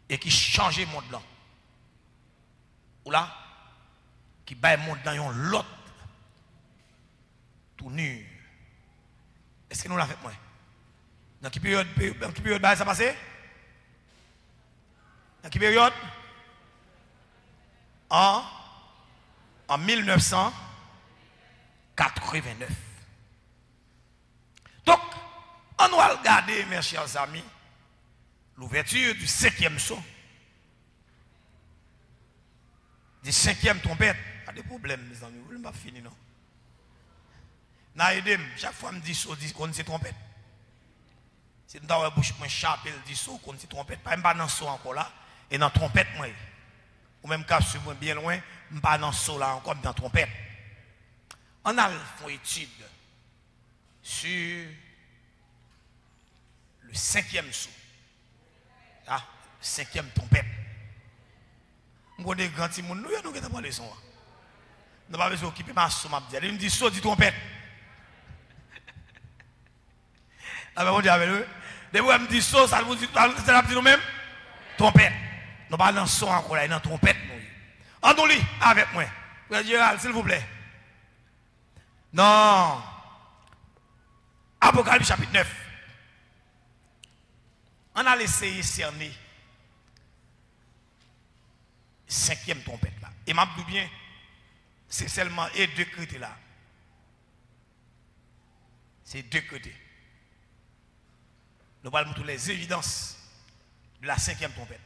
Et qui change le monde là. Ou là, qui bat le monde dans l'autre tournure. Est-ce que nous l'avons fait moi? Dans quelle période ça passé? Dans quelle période? En 1989. Donc, on va regarder, mes chers amis, l'ouverture du 5e saut. Du 5e trompette. Il y a des problèmes, mes amis. Vous ne pouvez pas finir, non? Chaque fois que je dis saut, on dit trompette. Si nous avons la bouche, je chape, je dis saut, on dit trompette. Pas dans le saut encore là, et dans la trompette, moi. Ou même quand je suis bien loin, je ne suis pas dans le saut là encore, dans la trompette. On a fait une étude sur le 5e sou. Ah, 5e trompette. Je connais grand petit monde, nous avons pas leçon. Nous pas besoin d'occuper ma somme. Il me dit saut du trompette. Ah ben on dit avec eux. Dès que me dit saut, ça vous dit nous-mêmes trompette. Nous pas dans son encore là, dans trompette nous. En nous lit avec moi. Gérald, s'il vous plaît. Non. Apocalypse chapitre 9. On a essayé cerner 5e trompette là. Et m'a dit bien, c'est seulement et deux côtés là. C'est deux côtés. Nous parlons de toutes les évidences de la 5e trompette.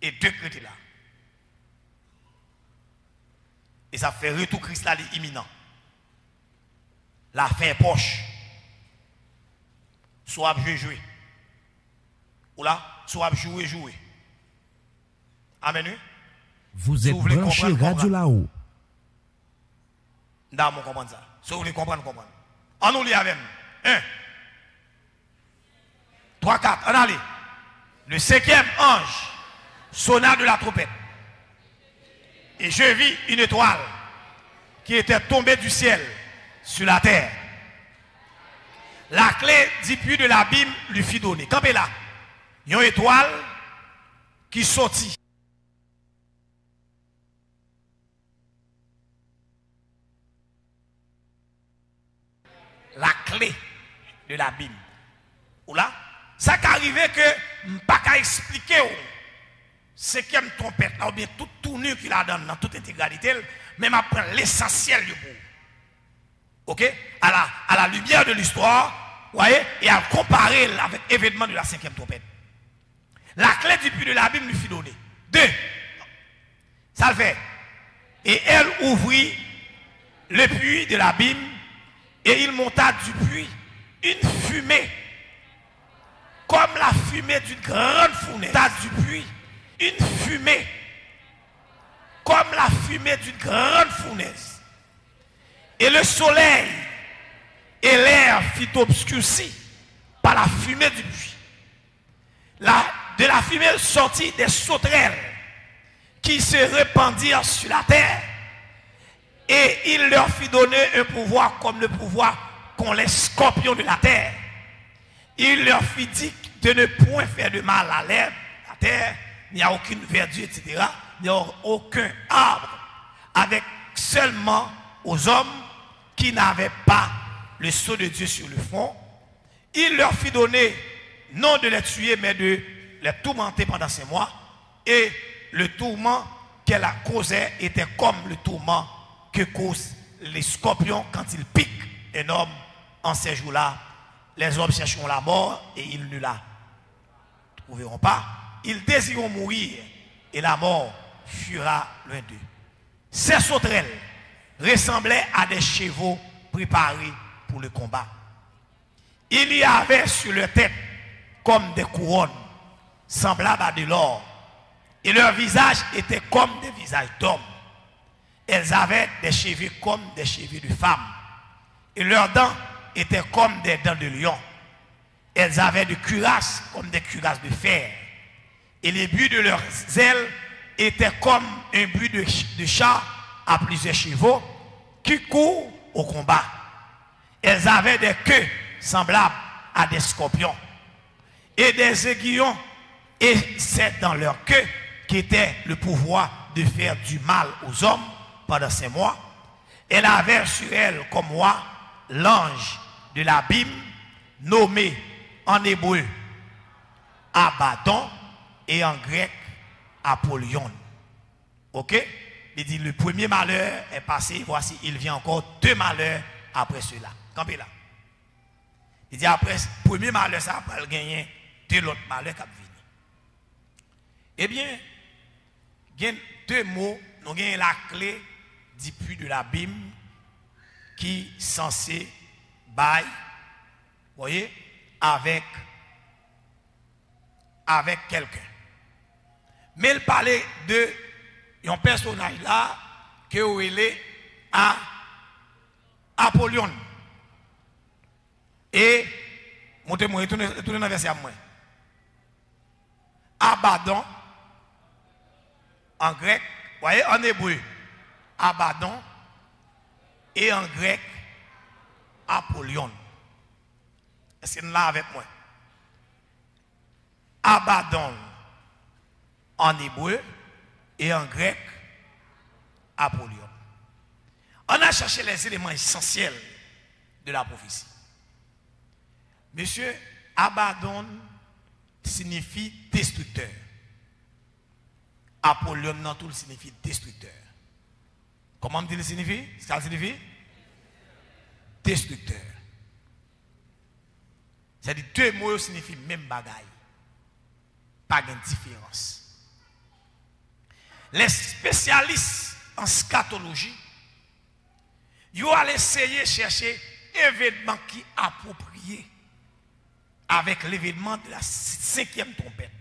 Et deux côtés là. Et ça fait retour cristal imminent. L'affaire poche. Soit jouer. Ou là, soit jouer. Amen. Vous êtes branché Radio là-haut. Nous comprendre ça. Si vous voulez comprendre. On nous lit avec 1, 3, 4. On allez. Le 5e ange sonna de la trompette. Et je vis une étoile qui était tombée du ciel sur la terre. La clé du puits de l'abîme lui fit donner. Campez là. Il y a une étoile qui sortit. La clé de l'abîme. Ou là, ça qui arrivait que je ne peux pas expliquer. 5e trompette, là, ou bien toute tournure qu'il a donné dans toute intégralité, même après l'essentiel du bout. Ok? À la lumière de l'histoire, voyez, et à comparer avec l'événement de la 5e trompette. La clé du puits de l'abîme lui fut donnée. 2. Ça le fait. Et elle ouvrit le puits de l'abîme et il monta du puits une fumée comme la fumée d'une grande fournaise. Du puits une fumée comme la fumée d'une grande fournaise. Et le soleil et l'air fut obscurcis par la fumée du puits. De la fumée sortit des sauterelles qui se répandirent sur la terre. Et il leur fit donner un pouvoir comme le pouvoir qu'ont les scorpions de la terre. Il leur fit dire de ne point faire de mal à l'herbe, la terre, il n'y a aucune verdure, etc. Il n'y a aucun arbre, avec seulement aux hommes qui n'avaient pas le sceau de Dieu sur le front. Il leur fit donner, non de les tuer, mais de les tourmenter pendant 5 mois. Et le tourment qu'elle a causé était comme le tourment que causent les scorpions quand ils piquent un homme en ces jours-là. Les hommes chercheront la mort et ils ne la trouveront pas. Ils désireront mourir et la mort fuira loin d'eux. Ces sauterelles ressemblaient à des chevaux préparés pour le combat. Il y avait sur leur tête comme des couronnes semblables à de l'or. Et leurs visages étaient comme des visages d'hommes. Elles avaient des cheveux comme des cheveux de femmes. Et leurs dents étaient comme des dents de lion. Elles avaient des cuirasses comme des cuirasses de fer. Et les buts de leurs ailes étaient comme un but de chat à plusieurs chevaux qui courent au combat. Elles avaient des queues semblables à des scorpions et des aiguillons, et c'est dans leur queue qui était le pouvoir de faire du mal aux hommes pendant 5 mois. Elle avait sur elle comme moi l'ange de l'abîme, nommé en hébreu Abaddon et en grec Apollyon. Ok? Il dit le premier malheur est passé, voici il vient encore 2 malheurs après cela. Campez là. Il dit après le premier malheur, ça va gagner 2 autres malheurs qui viennent. Eh bien, il y a 2 mots, nous avons la clé du puits de l'abîme qui est censé bailler, voyez, avec quelqu'un. Mais il parlait de un personnage là que il est à Apollyon. Et, montez-moi, retournez dans le verset à moi. Abaddon, en grec, voyez, en hébreu, Abaddon, et en grec, Apollyon. Est-ce que vous là avec moi? Abaddon, en hébreu, et en grec, Apollyon. On a cherché les éléments essentiels de la prophétie. Monsieur, Abaddon signifie destructeur. Apollyon non tout signifie destructeur. Comment me dit le signifie? Ça signifie destructeur. C'est-à-dire deux mots signifient même bagaille. Pas de différence. Les spécialistes en scatologie, ils ont essayé de chercher un événement qui est approprié avec l'événement de la 5e trompette.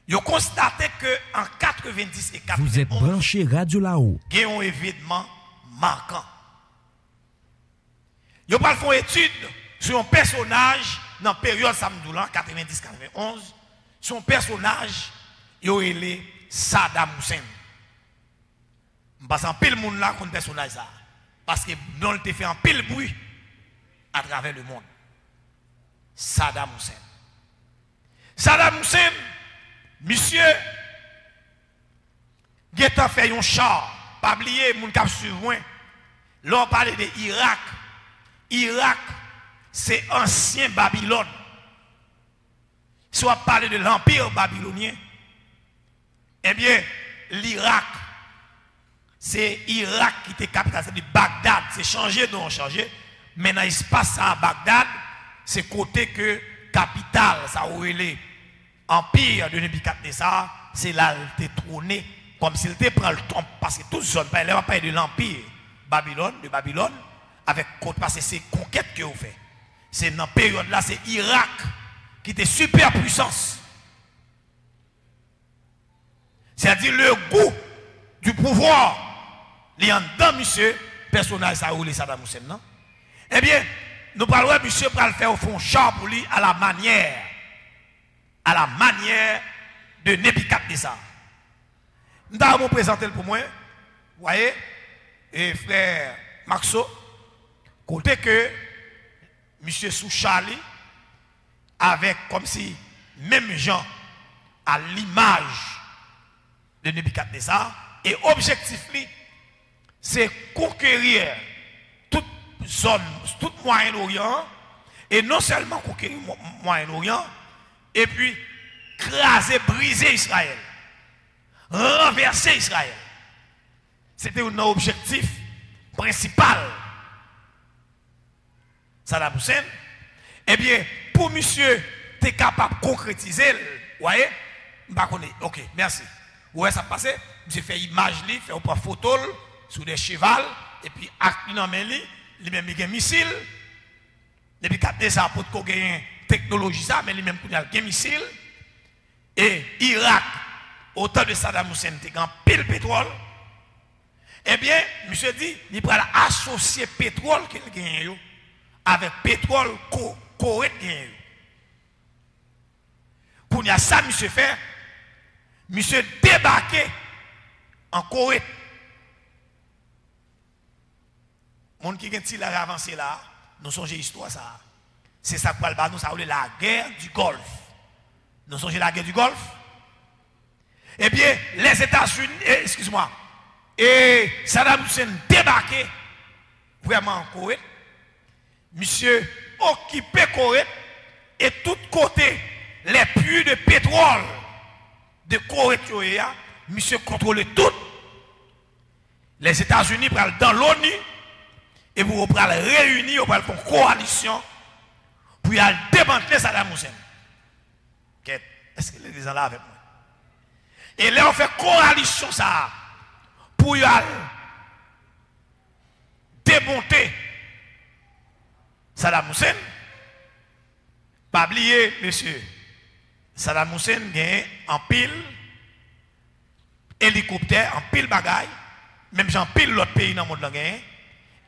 Ils ont constaté qu'en 90 et 91, vous êtes branché Radio là-haut. Il y a un événement marquant. Ils ont fait une étude sur un personnage dans la période Samdoulan, 90-91. Son personnage, il est Saddam Hussein. Parce qu'en pile monde là contre personnage ça. Parce que non il te fait un pile bruit à travers le monde. Saddam Hussein. Saddam Hussein, monsieur, il a fait un char. Pas oublier, mon cap suivant. Là, on parle de Irak. Irak, c'est ancien Babylone. Si on parle de l'empire babylonien, eh bien, l'Irak, c'est Irak qui était capitale, c'est de Bagdad. C'est changé, non changé. Mais dans l'espace à Bagdad, c'est côté que capitale, ça aurait l'empire de Nebuchadnezzar, c'est là il était trôné, comme s'il était pris le trompe, parce que toute zone, il va parler de l'empire de Babylone, avec parce que c'est conquête que vous faites. C'est dans cette période-là, c'est Irak qui était super puissance. C'est-à-dire le goût du pouvoir, il y a dans monsieur, personnage ça ou les Saddam Hussein, non? Eh bien, nous parlons de monsieur pour le faire au fond char pour lui à la manière de Nebuchadnezzar. Nous allons présenter pour moi, vous voyez, et frère Maxo, côté que monsieur sous Charlie, avec comme si même gens à l'image de Nebuchadnezzar, et objectif c'est conquérir toute zone, tout Moyen-Orient, et non seulement conquérir Moyen-Orient, et puis craser, briser Israël, renverser Israël. C'était un objectif principal. Saddam Hussein, eh bien, pour monsieur, tu es capable de concrétiser, vous voyez, ok, merci. Où est-ce que ça passe? Monsieur fait image, fait une photo sur des chevals, et puis acte dans main, lui-même il a un missile. Depuis 4 ans, pour qu'il y ait une technologie, ça, mais lui-même il a un missile. Et Irak, au temps de Saddam Hussein, il a pile pétrole. Eh bien, monsieur dit, il va associer pétrole qu'il gagne avec pétrole Koweït gagne. Pour y ça, monsieur fait, monsieur débarqué en Koweït. Mon qui est avancé là, nous songez l'histoire ça. C'est ça qu'on parle, nous ça la guerre du Golfe. Nous songez la guerre du Golfe. Eh bien, les États-Unis, excuse-moi, et Saddam Hussein débarqué vraiment en Koweït. Monsieur occupé Koweït et tout côté les puits de pétrole de Koweït, monsieur contrôle tout. Les États-Unis prennent dans l'ONU et vous allez réunir, vous allez faire une coalition pour aller démanteler Saddam Hussein. Est-ce que les gens là avec moi? Et là, on fait coalition ça pour y aller démonter Saddam Hussein. Pas oublier, monsieur, Saddam Hussein gagne en pile hélicoptère, en pile bagaille, même j'en pile l'autre pays dans le monde là,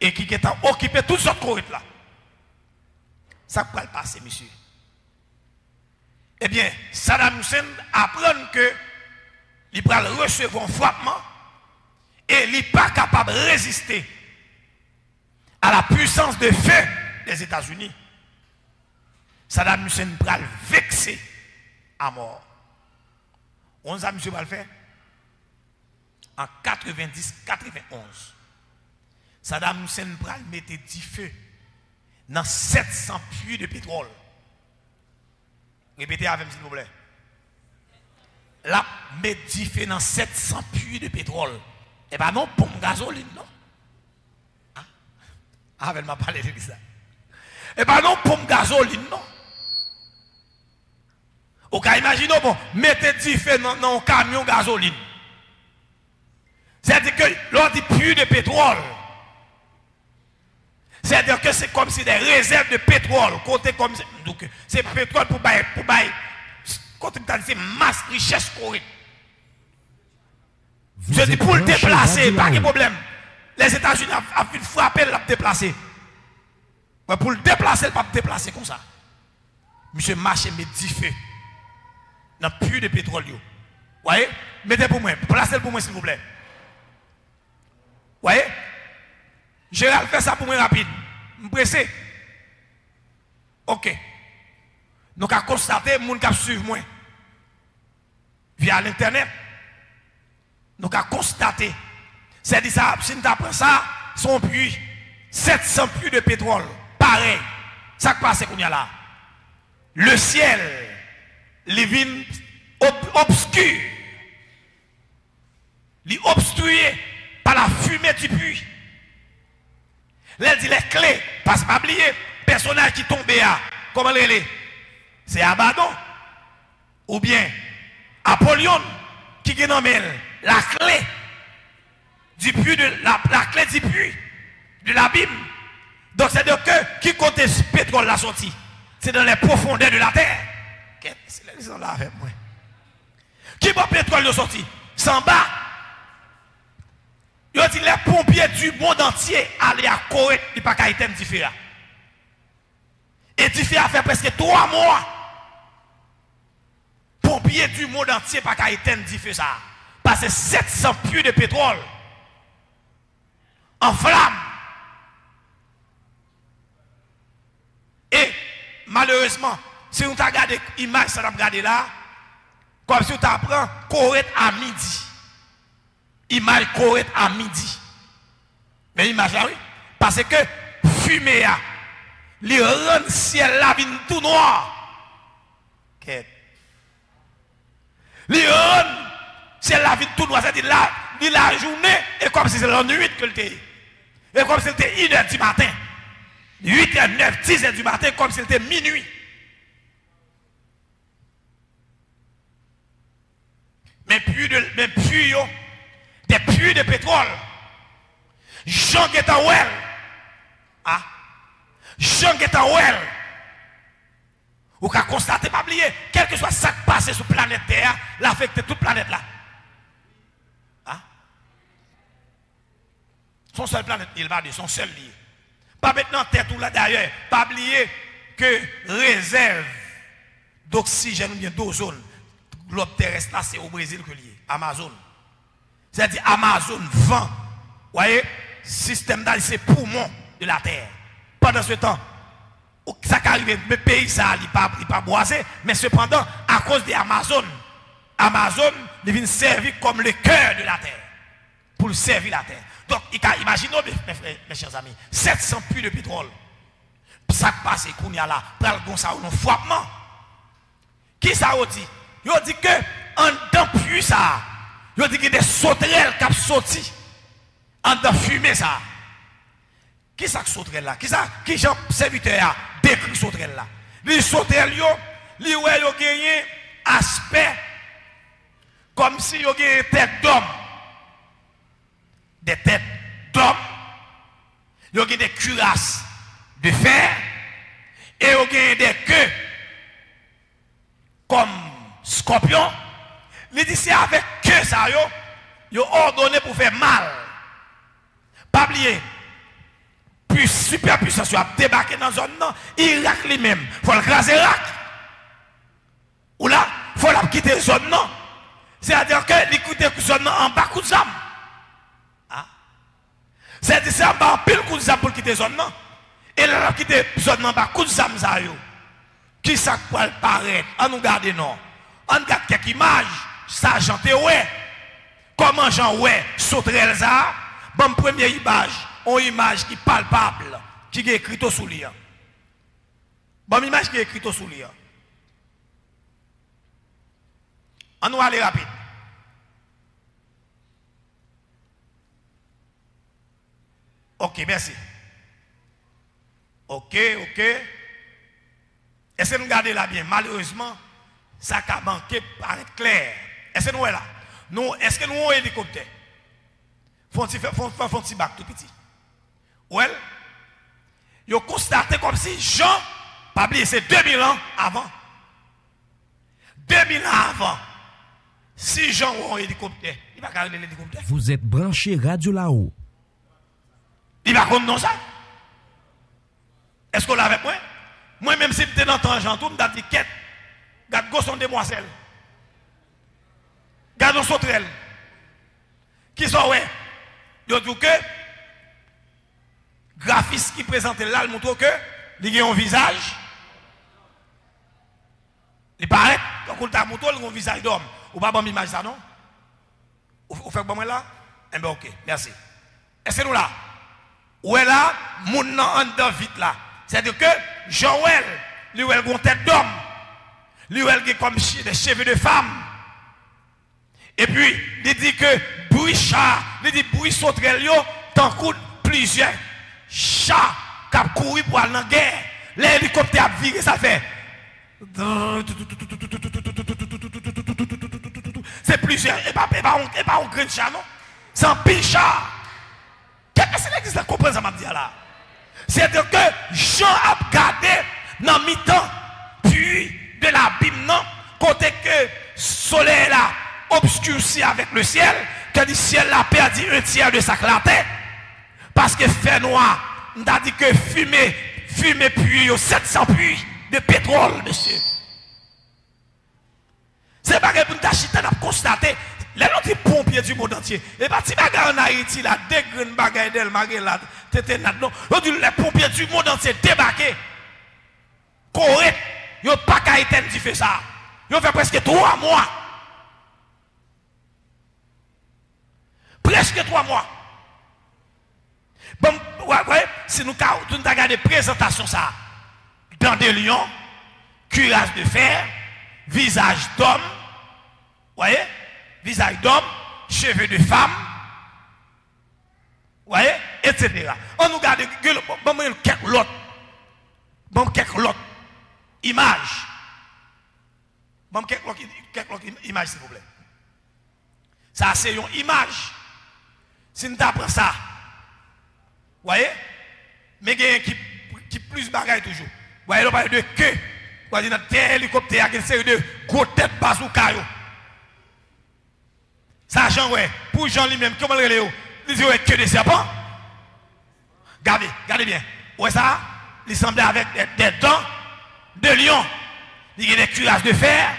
et qui est occupé toutes sortes de correctes là. Ça peut le passer, monsieur. Eh bien, Saddam Hussein apprend que il va recevoir un frappement et il n'est pas capable de résister à la puissance de feu des États-Unis. Saddam Hussein va le vexer à mort. On a monsieur va le faire en 90-91. Saddam Hussein va le mettre du feu dans 700 puits de pétrole. Répétez avec moi s'il vous plaît. La mettre du feu dans 700 puits de pétrole. Et bien non, pompe gasoline, non. Ah, elle m'a parlé de ça. Et bien non, pompe gasoline, non. Vous pouvez imaginer, bon, mettez du feu dans un camion gasoline. C'est-à-dire que l'on dit puits de pétrole. C'est-à-dire que c'est comme si des réserves de pétrole, côté comme donc c'est pétrole pour bailler, côté c'est masse richesse correcte. Je dis pour le déplacer, pas de problème. Les États-Unis ont frappé, l'a déplacé. Mais pour le déplacer, il ne pas déplacer comme ça. Monsieur marché met 10 feux dans le puits de pétrole. Vous voyez? Mettez pour moi, placez-le pour moi s'il vous plaît. Vous voyez? Gérald fait ça pour moi rapide. Je suis pressé. Ok. Donc, à constater, les gens qui suivent moi via l'internet. Donc, à constater. C'est-à-dire, ça, si nous apprenons ça, son puits, 700 puits de pétrole. Pareil. Ça qui passe qu'on y a là. Le ciel, les vignes obscures. Les obstrués par la fumée du puits. Là, dit les clés, parce pas oublier, personnage qui tombe là, comment les c'est Abaddon, ou bien Apollyon, qui est nommé la clé du puits, la clé du puits, de la Bible. Donc c'est-à-dire que, qui compte ce pétrole la sortie? C'est dans les profondeurs de la terre. C'est les gens là avec moi. Qui va pétrole de sortie? Sans bas. Il dit les pompiers du monde entier allaient à Corée, il n'y a pas qu'à éteindre du feu. Et du feu a fait presque 3 mois. Pompiers du monde entier pas qu'à éteindre du feu ça. Parce que 700 puits de pétrole en flamme. Et malheureusement, si on t'a regardé l'image, ça t'a regardé là, comme si on t'apprend Corée à midi. Image correcte à midi. Mais image là, oui. Parce que fumée, les rend ciel là vient tout noir. Les rend ciel là vient tout noir. C'est-à-dire là, la journée, et comme si c'est la nuit que c'était. Et comme si c'était 1h du matin. 8h, 9, 10h du matin, comme si c'était minuit. Mais puis des puits de pétrole. Jean Getawell. Ah. Jean Getawell. Vous pouvez constater, pas oublier, quel que soit ça qui passe sur la planète Terre, l'affecte toute planète là. Ah. Son seul planète, il va dire, son seul lié. Pas maintenant Terre tout là d'ailleurs. Pas oublier que réserve d'oxygène ou bien d'ozone, globe terrestre là, c'est au Brésil que lié. Amazon. C'est-à-dire Amazon vend, voyez, système d'aller, c'est poumon de la terre. Pendant ce temps, ça arrive, le pays ça il pas boisé, mais cependant, à cause de Amazon, il vient servir comme le cœur de la terre, pour servir la terre. Donc, imaginez, mes chers amis, 700 puits de pétrole, ça passe qu'on y a là, pral gon ça un frappement. Qui ça dit? Il dit que en dedans puits ça. Il dit qu'il y a des sauterelles qui ont sorti en dedans fumée ça. Qui ça sauterelle là? Qui Jean serviteur a décrit sauterelle là? Les sauterelles ils ont gagné aspect comme si ils ont gagné tête d'homme. Des têtes d'homme. Ils ont gagné des cuirasses de fer et ils ont gagné des queues comme scorpion. Il dit c'est avec que ça, ils ont ordonné pour faire mal Pas oublier. Puis super puissance a débarqué dans la zone non, Irak lui-même. Faut le craser Irak. Ou là, faut la quitter la zone non. C'est-à-dire que l'écouter la zone non en bas coup de zam. Ah. C'est-à-dire c'est en bas en pile coup de zam pour quitter la zone non. Et là, la quitter la zone non en bas coup de zam ça yo. Qui ça peut paraître? On nous garde non. On regarde quelques images. Ça j'entends ouais. Comment j'en ouais sauterelle ça? Bon première image. Une image qui est palpable, qui est écrite sous l'île. Bonne image qui est écrite sous l'île. On va aller rapide. Ok, merci. Ok. Est-ce que nous regardons là bien? Malheureusement, ça a manqué par clair. Est-ce que nous là? Nous, est-ce que nous avons un hélicoptère? Font un petit bac tout petit. Ouais, ils ont constaté comme si Jean, pas oublier, c'est 2000 ans avant. 2000 ans avant. Si Jean a un hélicoptère, il va garder l'hélicoptère. Vous êtes branché Radio là-haut. Il va comme non ça. Est-ce qu'on l'a avec moi? Moi, même si j'étais dans le temps, Jean, tout me dit quête. Garde Gosson demoiselle. Garde sauterelle. Qui sont, ouais? Ils dit que graphiste qui présente là, il montre que il a un visage. Il paraît, quand on t'a montré, il a un visage d'homme. Ou pas bon image ça, non? Vous faites bon là? Eh bien, ok, merci. Est-ce que nous là? Ou est là, mon nom en dedans vite là. C'est-à-dire que Joël, lui, il a une tête d'homme. Lui, il a comme des cheveux de femme. Et puis, il dit que bruit chat, il dit bruit sauterelle, tant coup plusieurs chats qui ont couru pour aller dans la guerre. L'hélicoptère a viré, ça fait. C'est plusieurs. Et pas un grand chat, non? C'est un pile chat. Qu'est-ce que c'est que comprend ça, m'a dit là? C'est-à-dire que Jean a gardé dans le mi-temps, puis de l'abîme, non? Côté que le soleil là obscurci avec le ciel, que le ciel a perdu un tiers de sa clarté. Parce que fait noir, on a dit que fumée puits, 700 puits de pétrole, monsieur. C'est pas que pour nous acheter, on a constaté, les autres pompiers du monde entier. Et pas si bagarre en Haïti, là, des grandes bagailles d'elle, là, non. Les pompiers du monde entier débarqués. Correct, ils n'ont pas qu'à éteindre du fait ça. Ils ont fait presque 3 mois. Presque 3 mois. Bon, ouais, si nous avons regardé présentation ça, dans des lions, cuirasse de fer, visage d'homme, voyez, visage d'homme, cheveux de femme, voyez, etc. On nous regarde quelques autres images. Bon, quelques autres images, s'il vous plaît. Ça, c'est une image. Si nous apprenons ça, vous voyez? Mais il y a qui plus bagaille toujours. Vous voyez, on parle de queue. Vous voyez, dans tel hélicoptère, il y a une série de gros têtes bazooka. Ça, Jean, ouais. Pour Jean lui-même, comment il est? Il dit, ouais, queue de serpent. Regardez bien. Ouais, ça, il semblait avec des dents de lion. Il y a des cuirasses de fer.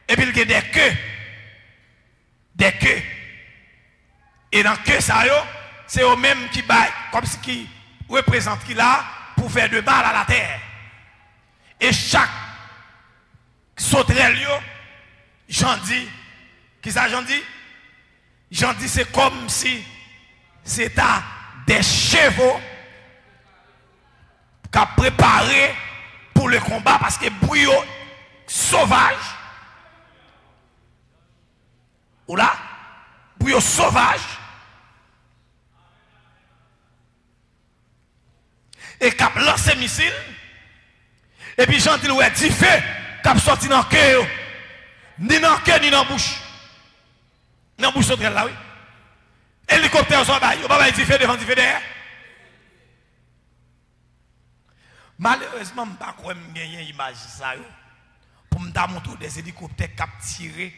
Et puis, il y a des queues. Des queues. Et dans queue, ça, c'est eux-mêmes qui baillent, comme si qui représentent qui là, pour faire de mal à la terre. Et chaque sauterelle, j'en dis, qui ça j'en dis? J'en dis, c'est comme si c'était des chevaux qui ont préparé pour le combat parce que bruit sauvage. Ou là, bruit sauvage. Et qui a lancé missile. Et puis j'entends ouais, 10 feux qui a sorti dans le cœur. Ni dans le cœur, ni dans la bouche. Dans la bouche sauterelle là, oui. Hélicoptère sur la baille. On va pas 10 feux devant 10 feux derrière. Malheureusement, je ne sais pas quoi gagner une image ça. Pour me montrer des hélicoptères qui ont tiré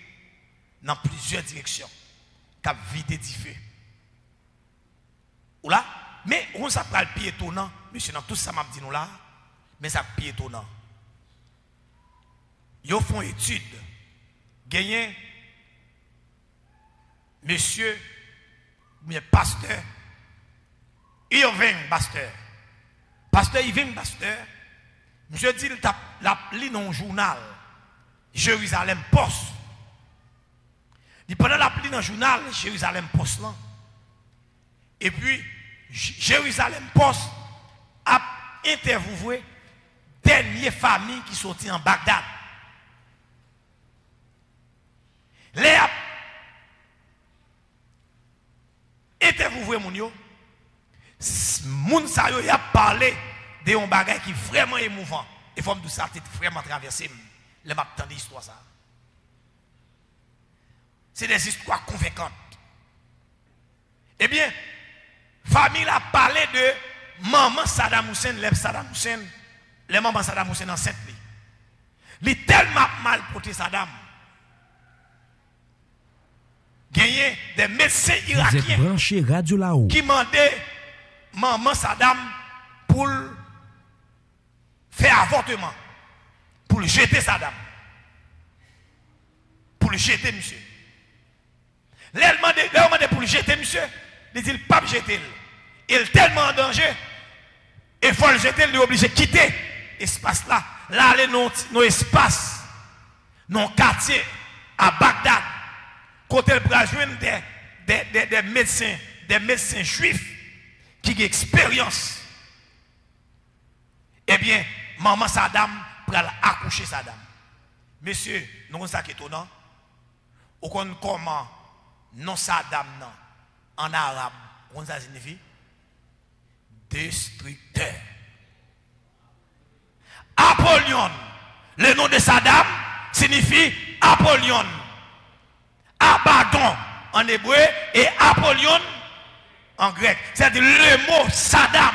dans plusieurs directions. Qui ont vidé 10 feux. Ou là, mais on ça prend le pied étonnant, monsieur, dans tout ça m'a dit nous là, mais ça pied étonnant. Ils font étude, gagné, monsieur, mais pasteur, Irving Pasteur. Pasteur Irving Pasteur, monsieur dit, il a lu dans un journal, Jérusalem Post. Il pendant la pli dans le journal, Jérusalem Post là. Et puis, Jérusalem Post a interviewé dernière famille qui sortit en Bagdad. Les a interviewé mon yo. Moun sa yo y a parlé de un bagage qui est vraiment émouvant. Et faut me dire ça, c'est vraiment traversé. Les m'a entendu l'histoire ça. C'est des histoires convaincantes. Eh bien, famille a parlé de maman Saddam Hussein, les mamans Saddam Hussein enceinte. Il est tellement mal porté Saddam. Gagné des médecins irakiens qui demandaient maman Saddam pour faire avortement, pour le jeter Saddam, pour le jeter monsieur. L'elle demandé pour le jeter monsieur, il dit pas jeter. Il est tellement en danger, il faut le jeter, il est obligé de quitter l'espace là. Là, aller dans l'espace, dans le quartier à Bagdad, côté le joindre des médecins juifs qui ont expérience. Eh bien, maman Saddam pour accoucher Saddam. Monsieur, nous avons ça qui est étonnant. Ou comment non Saddam non, en arabe, on ça signifie destructeur. Apollyon, le nom de Saddam signifie Apollyon. Abaddon en hébreu et Apollyon en grec. C'est-à-dire le mot Saddam.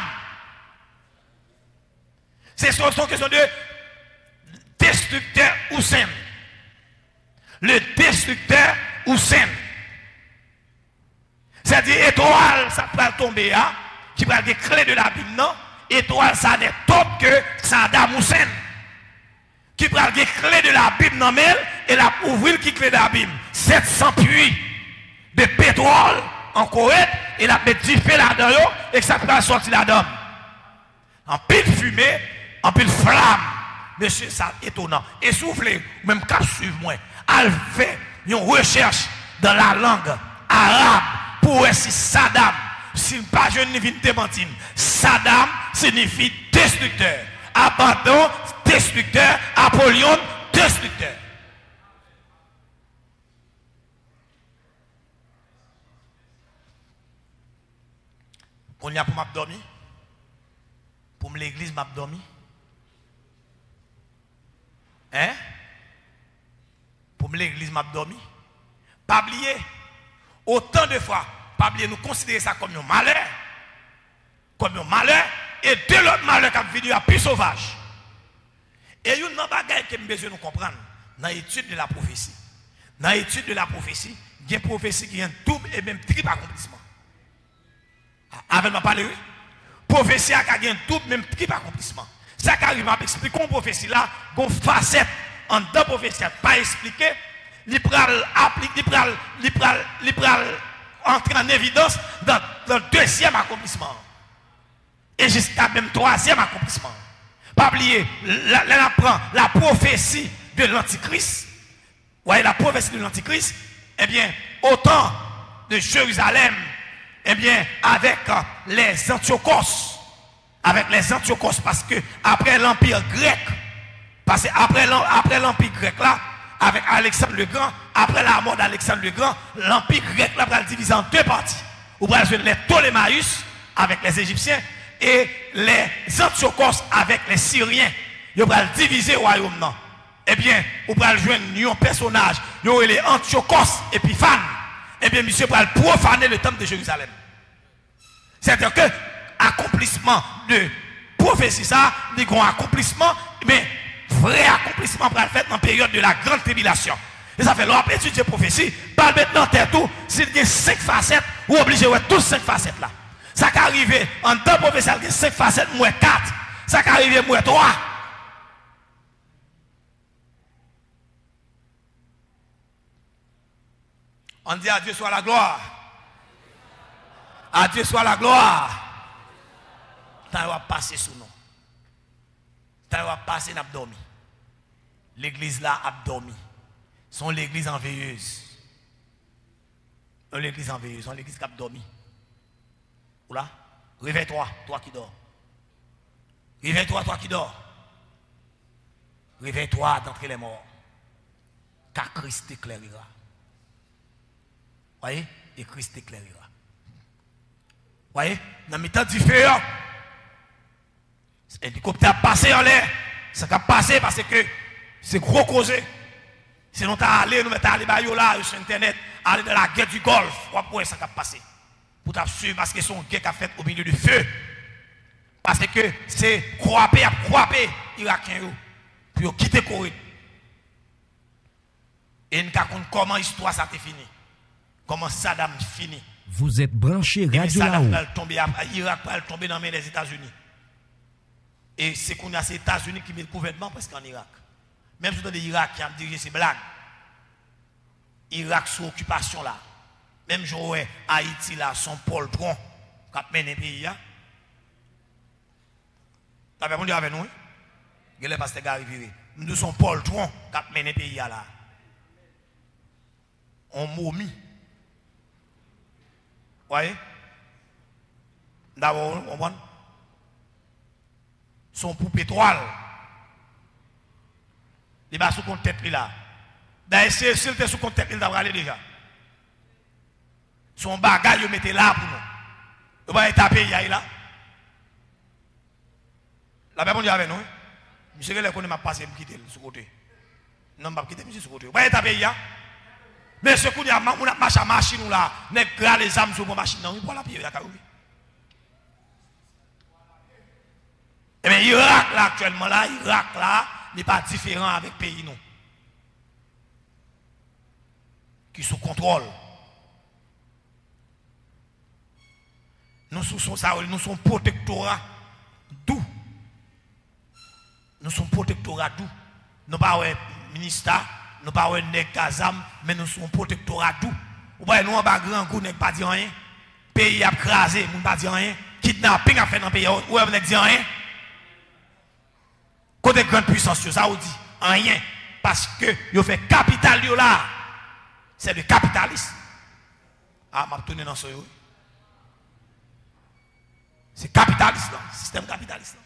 C'est une question de destructeur Hussein. Le destructeur Hussein. C'est-à-dire étoile, ça peut tomber, hein, qui va des clés de la Bible, non? Étoile, ça n'est autre que Saddam Hussein. Qui prend des clés de la Bible dans elle et la ouvrir qui clé de la Bible. 700 puits de pétrole en Corée et la met du feu là-dedans et que ça peut sortir là-dedans. En pile fumée, en pile flamme. Monsieur, ça étonnant. Et soufflez, même qu'à suivre moi, elle fait une recherche dans la langue arabe pour voir si Saddam, si pas jeune ne vient te mentir, Saddam signifie destructeur. Abaddon, destructeur. Apollyon, destructeur. On y a pour m'abdormir. Pour l'église m'abdormir. Hein? Pour l'église m'abdormir. Pas oublier. Autant de fois, pas oublier, nous considérer ça comme un malheur. Comme un malheur. Et de l'autre malheur qui a venu à plus sauvage. Et une bagaille que nous besoin de comprendre dans l'étude de la prophétie. Dans l'étude de la prophétie, il y a une prophétie qui a un double et même triple accomplissement. Avec ma parole, prophétie a un double même triple accomplissement. Ça qui arrive à expliquer une prophétie là, une facette en deux prophéties, pas expliquer, il pral entrer en évidence dans le deuxième accomplissement. Et jusqu'à même troisième accomplissement. Pas oublier, là prend la prophétie de l'Antichrist. Voyez la prophétie de l'Antichrist, eh bien, autant de Jérusalem, eh bien, avec les Antiochos. Avec les Antiochos, parce que après l'Empire grec, parce que après l'Empire grec là, avec Alexandre le Grand, après la mort d'Alexandre le Grand, l'Empire grec là va le diviser en deux parties. Vous pouvez jouer les Ptolémaïs avec les Égyptiens et les Antiochos avec les Syriens. Vous pouvez diviser le royaume là. Eh bien, vous pouvez jouer un personnage, vous avez les Antiochos Épiphanes. Eh bien, monsieur va profaner le temple de Jérusalem. C'est-à-dire que accomplissement de prophétie, ça, il y a un accomplissement, mais vrai accomplissement pour le faire dans la période de la grande tribulation. Et ça fait l'on a étudié prophétie, pas maintenant tête tout, s'il y a 5 facettes, ou obligé de voir tous 5 facettes là. Ça qui arrive en temps professionnel, il y a 5 facettes, moins 4. Ça qui arrive moins 3. On dit à Dieu soit la gloire. À Dieu soit la gloire. T'as va passer sous nous. T'as va passer n'a dormi. L'église là a dormi. Sont l'église en veilleuse. L'église en veilleuse, sont l'église qui a dormi. Oula, réveille-toi, toi qui dors. Réveille-toi, toi qui dors. Réveille-toi d'entre les morts. Car Christ t'éclairera. Voyez? Et Christ t'éclairera. Voyez? Dans le temps du feu, l'hélicoptère a passé en l'air. Ça a passé parce que c'est gros causé. Sinon, tu as allé, nous mettons allé là sur Internet, aller dans la guerre du Golfe. Pourquoi ça a passé? Pour t'assurer parce que c'est une guerre qui a fait au milieu du feu. Parce que c'est croiper Irakiens. Puis ils quitté Corée. Et nous avons comment l'histoire ça a fini. Comment Saddam fini. Vous êtes branché Radio Saddam là-haut. va tomber, Irak va tomber dans les mains des États-Unis. Et c'est qu'on a ces États-Unis qui mettent le gouvernement presque en Irak. Même si vous avez l'Irak qui a dirigé ces blagues. Irak sous occupation là. Même si Haïti là, son Paul Tron, qui a mené le pays. Vous avez répondu avec nous? Vous avez pasteur Gary Viré. Nous sommes Paul Tron, qui a mené le pays là. On momie. Vous voyez? D'abord, on voit. Son pour pétrole. Il va sous compte tête là. D'ailleurs, si il était sous compte tête, il va aller déjà. Son bagage, il mettait là pour nous. Il va taper là. La personne dit avec nous. Monsieur, il connaît ma passe, il me quitte sur côté. Non, je ne vais pas quitter monsieur sur côté. Il va taper là. Mais ce qu'on a marché à machine là, n'est pas les âmes sur ma machine. Non, il va la pied là. Et bien, Irak là, actuellement là, Irak là, n'est pas différent avec pays nous. Qui sous contrôle. Nous sommes protectorat d'où? Nous sommes protectorat d'où? Nous pas un ministère, nous pas un Gazam, mais nous sommes protectorat d'où? Ou pas nous en bas grand coup n'est pas dit rien. Pays a crasé, nous pas dit rien. Kidnapping a fait dans le pays, ou on n'a dit rien. Côté grande puissance, ça vous dit rien. Parce que vous fait capital là. C'est le capitalisme. Ah, m'a tourné dans ce yo. C'est capitaliste, système capitaliste.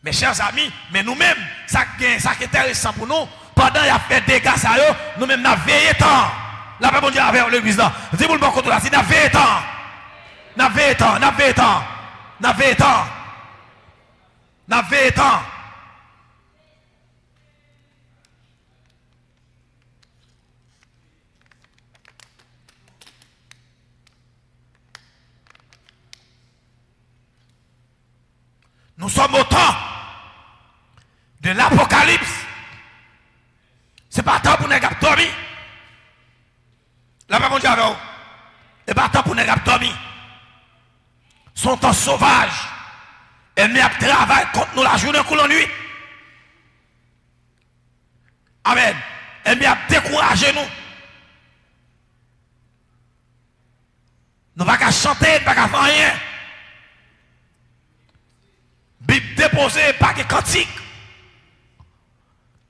Mes chers amis, mais nous-mêmes, ça qui est intéressant pour nous, pendant qu'il y a fait des dégâts, nous-mêmes, nous avons veillé tant. La paix, bon Dieu, avec l'église là. Dis-moi le bon côté là, c'est nous avons veillé tant. Nous avons veillé tant, nous avons veillé tant. Nous avons veillé tant. Nous avons veillé tant. Nous sommes au temps de l'Apocalypse. Ce n'est pas temps pour nous dormir. La parole de Dieu, ce n'est pas temps pour nous dormir. Son temps sauvage. Elle met à travail contre nous la journée ou la nuit. Amen. Elle met à décourager nous. Nous ne pouvons pas chanter, nous ne pouvons pas faire rien. Bible déposée par des cantiques.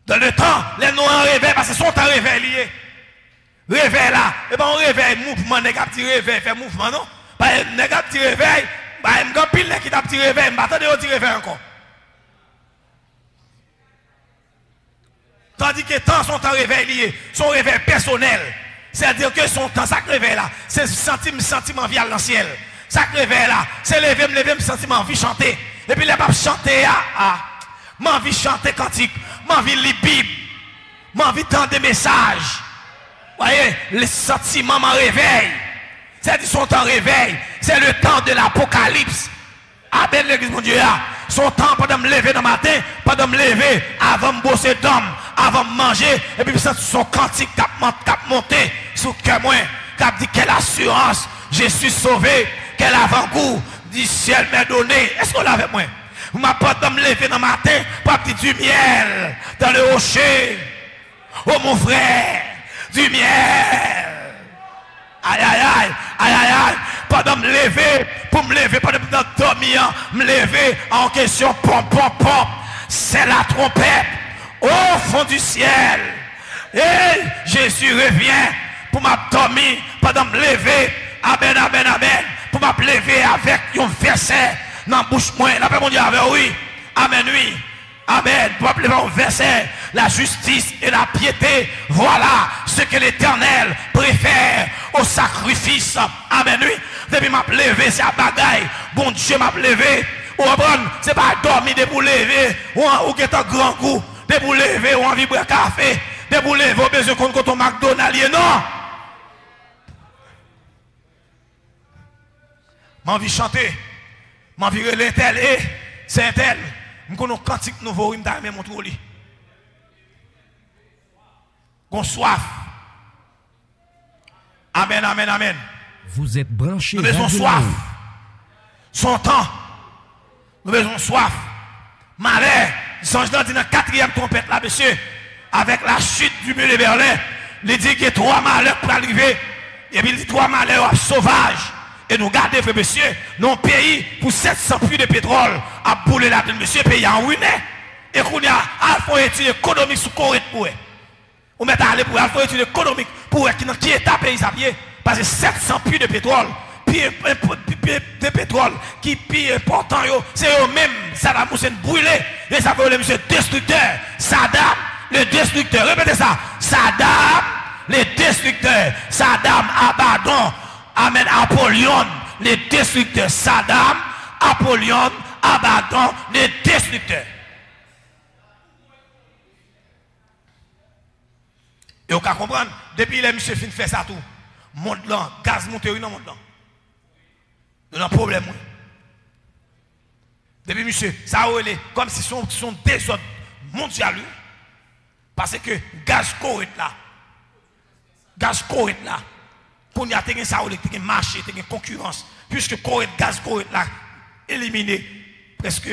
Dans le temps, les noms en réveil, parce que son temps réveil lié. Réveil là, et bien on réveille, mouvement, négatif réveil, fait mouvement, non? Pas négatif réveil, bah, il y a un pile qui t'a petit réveil, mais attendez, on dit réveil encore. Tandis que tant son temps réveil lié, son réveil personnel, c'est-à-dire que son temps, ça réveil là, c'est sentiment vie à l'ancien. Ça réveil là, c'est lever, me sentiment vie chanter. Et puis les papes chanter, m'envie chanter cantique, m'envie lire Bible, m'envie tendre des messages. Voyez, les sentiments m'en réveillent. C'est son temps réveil, c'est le temps de l'Apocalypse. Amen l'église mon Dieu. Son temps pendant me lever dans le matin, pendant me lever, avant de bosser d'homme, avant de manger, et puis son cantique cap monté sous le cœur moi, cap dit quelle assurance, je suis sauvé. quel avant-goût du ciel m'est donné. Est-ce qu'on l'a avec moi? Vous m'apportez de me lever dans le matin pour du miel dans le rocher. Oh mon frère, du miel. Aïe, aïe, aïe, aïe, aïe, aïe. Pendant me lever, pour me lever, pendant me dormir, me lever en question, pom, pom, pom. C'est la trompette au fond du ciel. Et Jésus revient pour m'abdormir, pendant me lever. Amen, amen, amen. Pour me lever avec un verset dans la bouche. Moi, la paix, mon Dieu, oui. Amen, oui. Amen. Pour me lever un verset. La justice et la piété, voilà ce que l'Éternel préfère au sacrifice. Amen, oui. Depuis m'a levé, c'est à bagaille. Bon Dieu m'a levé. Ou c'est pas dormir de pour lever. Ou qui est un grand goût. De pour lever, ou envie de boire café. De pour lever, ou besoin qu'on compte au McDonald's. Non. M'a envie de chanter. M'a envie de l'intel. Et c'est un tel. Je connais un cantique nouveau. Il m'a montré au lit. Qu'on soif. Amen, amen, amen. Vous êtes branchés. Nous avons soif. Son temps. Nous avons soif. Malheur. Songe dans la 4e trompette là, monsieur. Avec la chute du mur de Berlin. Il dit qu'il y a 3 malheurs pour arriver. Et puis il dit 3 malheurs sauvages. Et nous gardons, frère, monsieur, nos pays pour 700 puits de pétrole à bouler là-dedans, monsieur, pays en ruine. Et qu'on y a une étude économique sur Corée pour eux. On met à aller pour une étude économique pour eux qui est à pays à pied. Parce que 700 puits de pétrole, de pétrole qui est important, c'est eux-mêmes, Saddam Hussein brûlé. Et ça veut le monsieur destructeur. Saddam, le destructeur. Répétez ça. Saddam, le destructeur. Saddam, Abaddon. Amen, Apollyon, le destructeur. Saddam, Apollyon, Abaddon, le destructeur. Et on peut comprendre, depuis les monsieur fin fait ça tout, monde là, gaz monte dans le monde là. Il y a un problème. Depuis monsieur, ça est comme si son désordre mondial. Parce que gaz correct là. Gaz correct là. Qu'on y a un marché, une concurrence. Puisque correct, gaz correct là, éliminé. Presque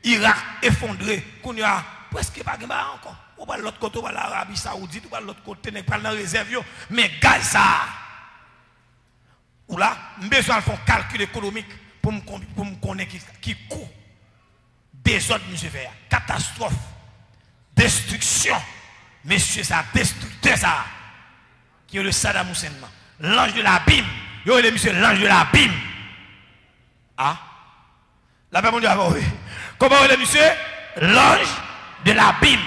Irak effondré. Qu'on y a presque pas de mal encore. On va de l'autre côté, on va l'Arabie Saoudite, on va de l'autre côté, on va dans la réserve. Mais gaz ça. Ou là, je besoin de faire un calcul économique pour me connaître qui coûte. Désordre, monsieur Véa. Catastrophe. Destruction. Monsieur, ça, destructeur ça. Qui est le Saddam Hussein. L'ange de l'abîme. Yo, le monsieur, l'ange de l'abîme. Ah? La paix mondiale, oui. Comment est le monsieur? L'ange de l'abîme.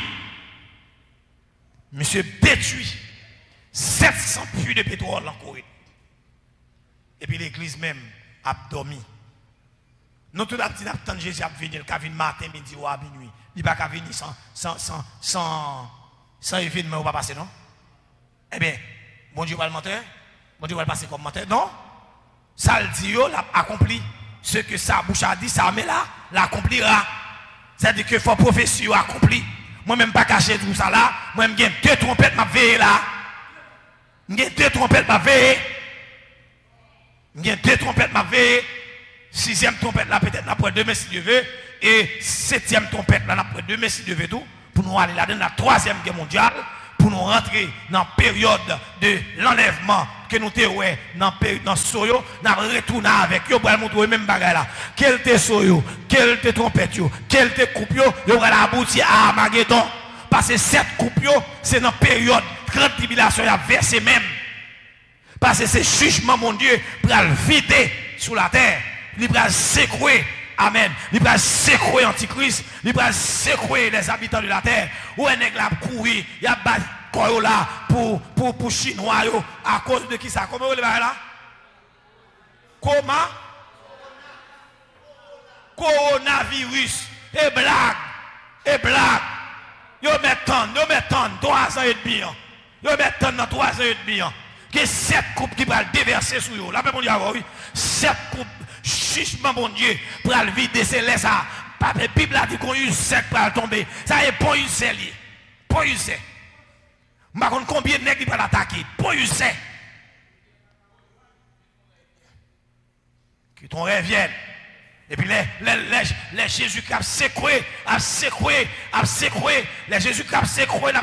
Monsieur détruit 700 puits de pétrole en Corée. Et puis l'église même a dormi. Nous tous les petits attendons Jésus à venir, il vient matin, midi ou à minuit. Il ne va pas venir sans événement, on va passer, non? Eh bien, bon Dieu va le mentir, bon Dieu va le passer comme mentir, non? Ça le dit, l'a accompli. Ce que sa bouche a dit, ça mais là, l'accomplira. C'est-à-dire que faut prophétie accompli. Moi-même pas caché tout ça là, moi-même j'ai 2 trompettes m'a veillé là. J'ai 2 trompettes m'a veillé. J'ai 2 trompettes m'a veillé. 6e trompette là peut-être après demain si Dieu veut. Et 7e trompette là après demain si Dieu veut tout. Pour nous aller là dans la 3e guerre mondiale. Pour nous rentrer dans la période de l'enlèvement que nous avons dans Soyo, nous retournons avec eux pour montrer même bagaille là. Quel te Soyo, quel te trompette, quel te coupe, nous allons aboutir à Armageddon. Parce que cette coupe, c'est dans la période grande tribulation, il y a versé même. Parce que c'est jugement, mon Dieu, pour le vider sous la terre. Il va secouer. Amen. Il va secouer l'Antichrist. Il va secouer les habitants de la terre. Où un nègre a couru, il y a battu là pour Chinois à cause de qui ça? Comment vous le voyez là? Comment? Coronavirus. Et blague. Et blague. Yo mettent 3 ans et demi. Yo mettent dans 3 ans et demi. Que 7 coupes qui va déverser sur eux. La même Dieu, oui. 7 coupes. Jugement, mon Dieu, pour le vider, c'est là ça. La Bible a dit qu'on use sec pour tomber. Ça est pour user. Pour user. Je ne sais pas combien de nègres va l'attaquer. Pour user. Que ton rêve vienne. Et puis les Jésus qui a secoué, les Jésus qui a secoué la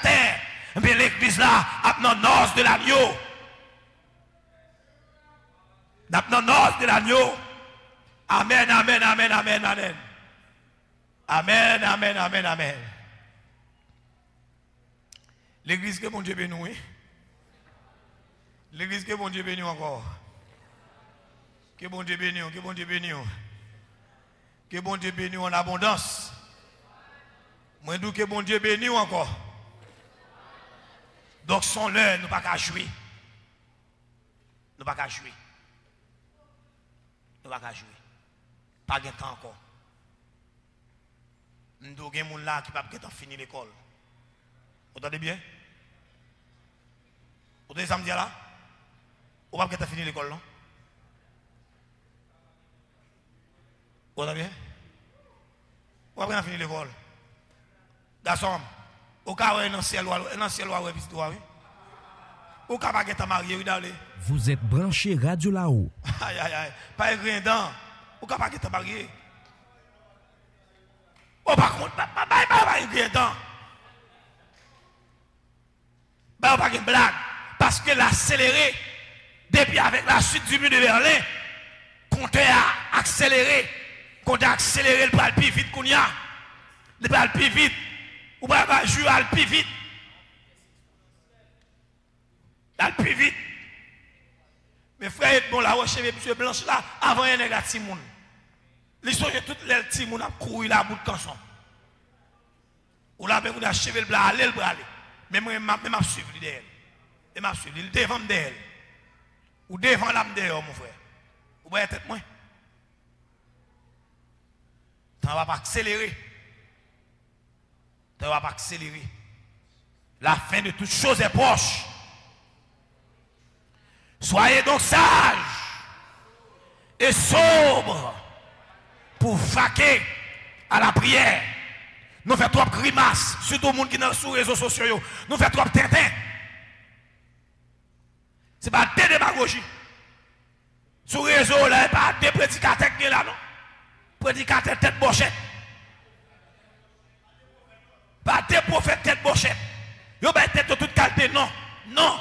terre. Et puis l'église là, a dans l'os de l'agneau. Dans l'os de l'agneau. Amen, amen, amen, amen, amen. Amen, amen, amen, amen. L'église que mon Dieu bénit. L'église que mon Dieu bénit encore. Que bon Dieu bénisse, que bon Dieu bénisse. Que bon Dieu bénisse en abondance. Moi, je dis que bon Dieu bénisse encore. Donc, sans l'heure, nous ne pouvons pas jouer. Nous ne pouvons pas jouer. Nous ne pouvons pas jouer. Pas de temps encore. Nous avons des gens là qui ne peuvent pas finir l'école. Vous entendez bien? Vous entendez ça me dire là? Vous ne pouvez pas finir l'école, non? Vous avez bien? Vous avez fini l'école. Garçon, au cas où il y a un ciel, vous avez pas marié, Vous êtes branché Radio là-haut. Aïe, aïe, aïe. Pas un grain dent. Vous n'avez pas marié. Oh, par contre, pas un grain dent. Pas une blague. Parce que l'accéléré, depuis avec la suite du mur de Berlin, compteur a accéléré. Quand on a accéléré, le bras plus vite qu'on y a. Le bras plus vite. Ou pas jouer le plus vite. Le plus vite. Mes frères, bon, la roche, monsieur Blanche là, avant il y a un petit monde. Les gens, toutes les petits monde a couru là, à bout de canson. Ou là, on a cheveux le bras, aller le bras aller. Mais moi, je m'a suivi d'elle. Je m'a suivi, il devant d'elle. Ou devant l'âme dehors, mon frère. Vous voyez tête moi? Ça ne va pas accélérer. Ça ne va pas accélérer. La fin de toute chose est proche. Soyez donc sages et sobres pour vaquer à la prière. Nous faisons trop de grimaces, surtout les gens qui sont sur les réseaux sociaux. Nous faisons trop de tintin. Ce n'est pas des démagogies. Sur les réseaux, là, il n'y a pas des prédicateurs qui sont là, non? Prédicateur tête bochette. Pas des prophètes tête bochette. Yo ba tête toute qualité non. Non.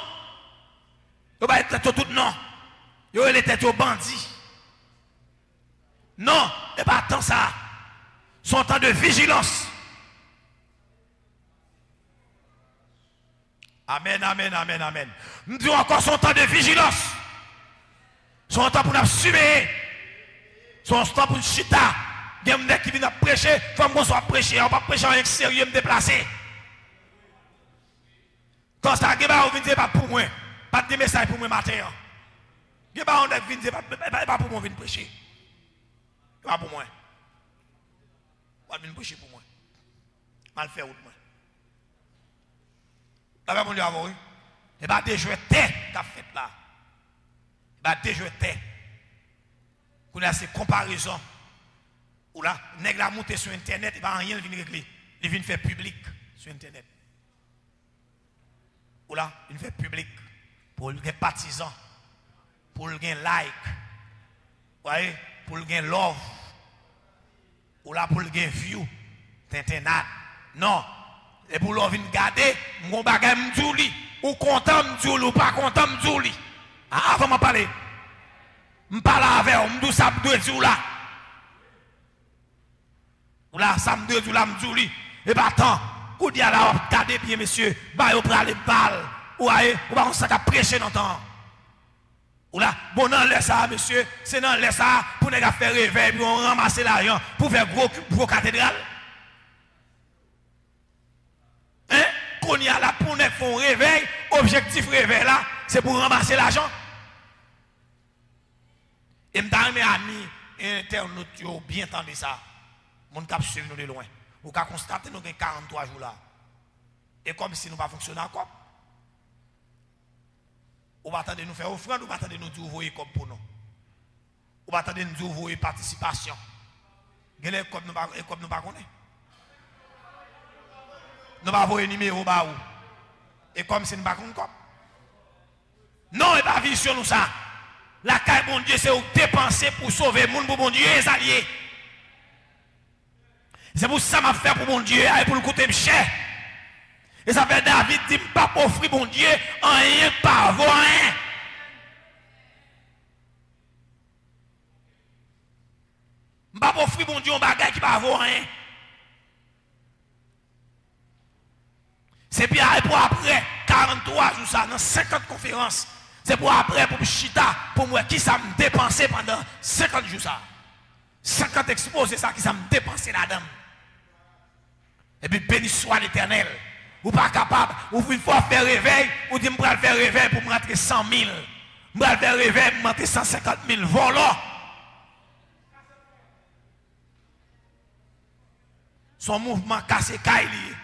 Yo ba tête toute non. Yo les têtes au bandit. Non, et pas tant ça. Son temps de vigilance. Amen, amen, amen, amen. Nous disons encore son temps de vigilance. Son temps pour nous surveiller. Son temps pour chita. Il y a des gens qui viennent prêcher. Il faut qu'on soit prêché. On ne va pas prêcher en extérieur, me déplacer. Quand ça, il y a des gens pas pour moi. Pas de message pour moi matin. Il y a des gens qui viennent pas pour moi venir prêcher. Pas pour moi. Pas venir prêcher pour moi. Mal fait route moi. Là, mon Dieu, avant, et bien, des jeux tête qu'a fait là. Et bien, des jeux tête. Qu'on a ces comparaisons. Ou là, nèg la monter sur internet, et bien rien ne vient régler. Il vient faire public sur internet. Ou là, il fait public pour les partisans, pour les like, voyez, pour les love, ou là pour les view, tintinat. Non, et pour l'on venir garder, mon bagage m'djouli, ou content m'djouli, ou pas content m'djouli. Avant de parler, m'parle avec vous, m'dou ça m'dou dire là. Ou là, ça m'dou dire là m'djouli. Et pas tant, ou dit à la regardez bien monsieur, bah vous prenez les balles, ou aïe, ou pas on s'est prêcher dans le temps. Ou là, bon non laisse ça monsieur, c'est non laisse ça pour ne pas faire réveil, pour ramasser l'argent, pour faire gros cathédrale. Hein? Qu'on y a là pour ne faire réveil, objectif réveil là, c'est pour ramasser l'argent. Et mes amis internautes ont bien entendu ça. Mon cap suivre nous de loin. Vous pouvez constater que nous avons 43 jours là. Et comme si nous ne pas fonctionner encore. Vous va attendre nous faire offrande, vous va attendre nous dire ouvrir comme pour nous. Vous va attendre nous dire ouvrir participation. Quel est comme nous pas connaître. Nous va voir numéro ba ou. Et comme si nous pas connaître. Non, et pas vision nous ça. La caille bon Dieu, c'est où dépenser pour sauver le monde pour bon Dieu et les alliés. C'est pour ça que je fais pour mon Dieu et pour le côté cher. Et ça fait David dit pas offrir mon Dieu en rien pas avoir rien. Pas offrir mon Dieu un bagage qui pas avoir rien. C'est bien pour après 43 jours ça dans 50 conférences. C'est pour après pour chita pour moi qui ça me dépenser pendant 50 jours ça. 50 exposés ça qui ça me dépenser là-dedans. Et puis béni soit l'Éternel. Ou pas capable, ou une fois faire réveil, ou dit, je vais faire réveil pour me rentrer 100 000. Je vais faire réveil pour me rentrer 150 000 volants. Son mouvement cassé Kaili.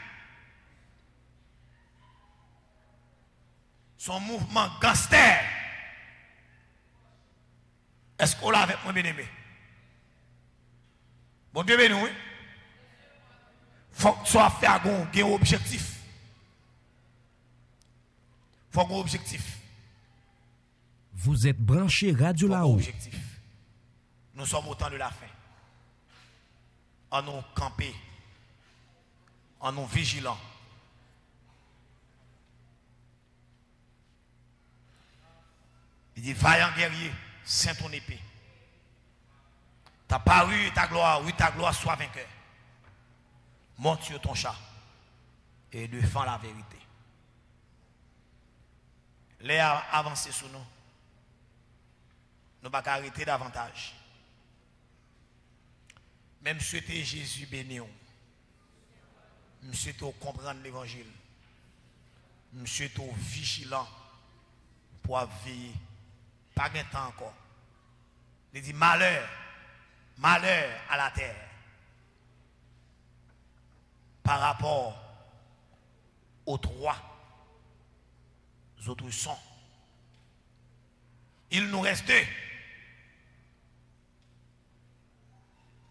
Son mouvement gangster. Est-ce qu'on l'a avec moi, bien-aimé? Bon Dieu, béni, oui. Faut que tu sois fait un objectif. Faut un objectif. Vous êtes branché Radio là-haut. Objectif. Nous sommes au temps de la fin. En nous camper. En nous vigilants. Il dit, vaillant guerrier, saint ton épée. Ta paru et ta gloire soit vainqueur. Monte sur ton chat et défends la vérité. Les avancés sur nous. Nous ne pouvons pas arrêter davantage. Même souhaiter Jésus béni. Nous souhaitons comprendre l'évangile. Nous souhaitons vigilant pour veiller. Pas de temps encore. Il dit malheur à la terre. Par rapport aux trois autres sons. Il nous reste deux.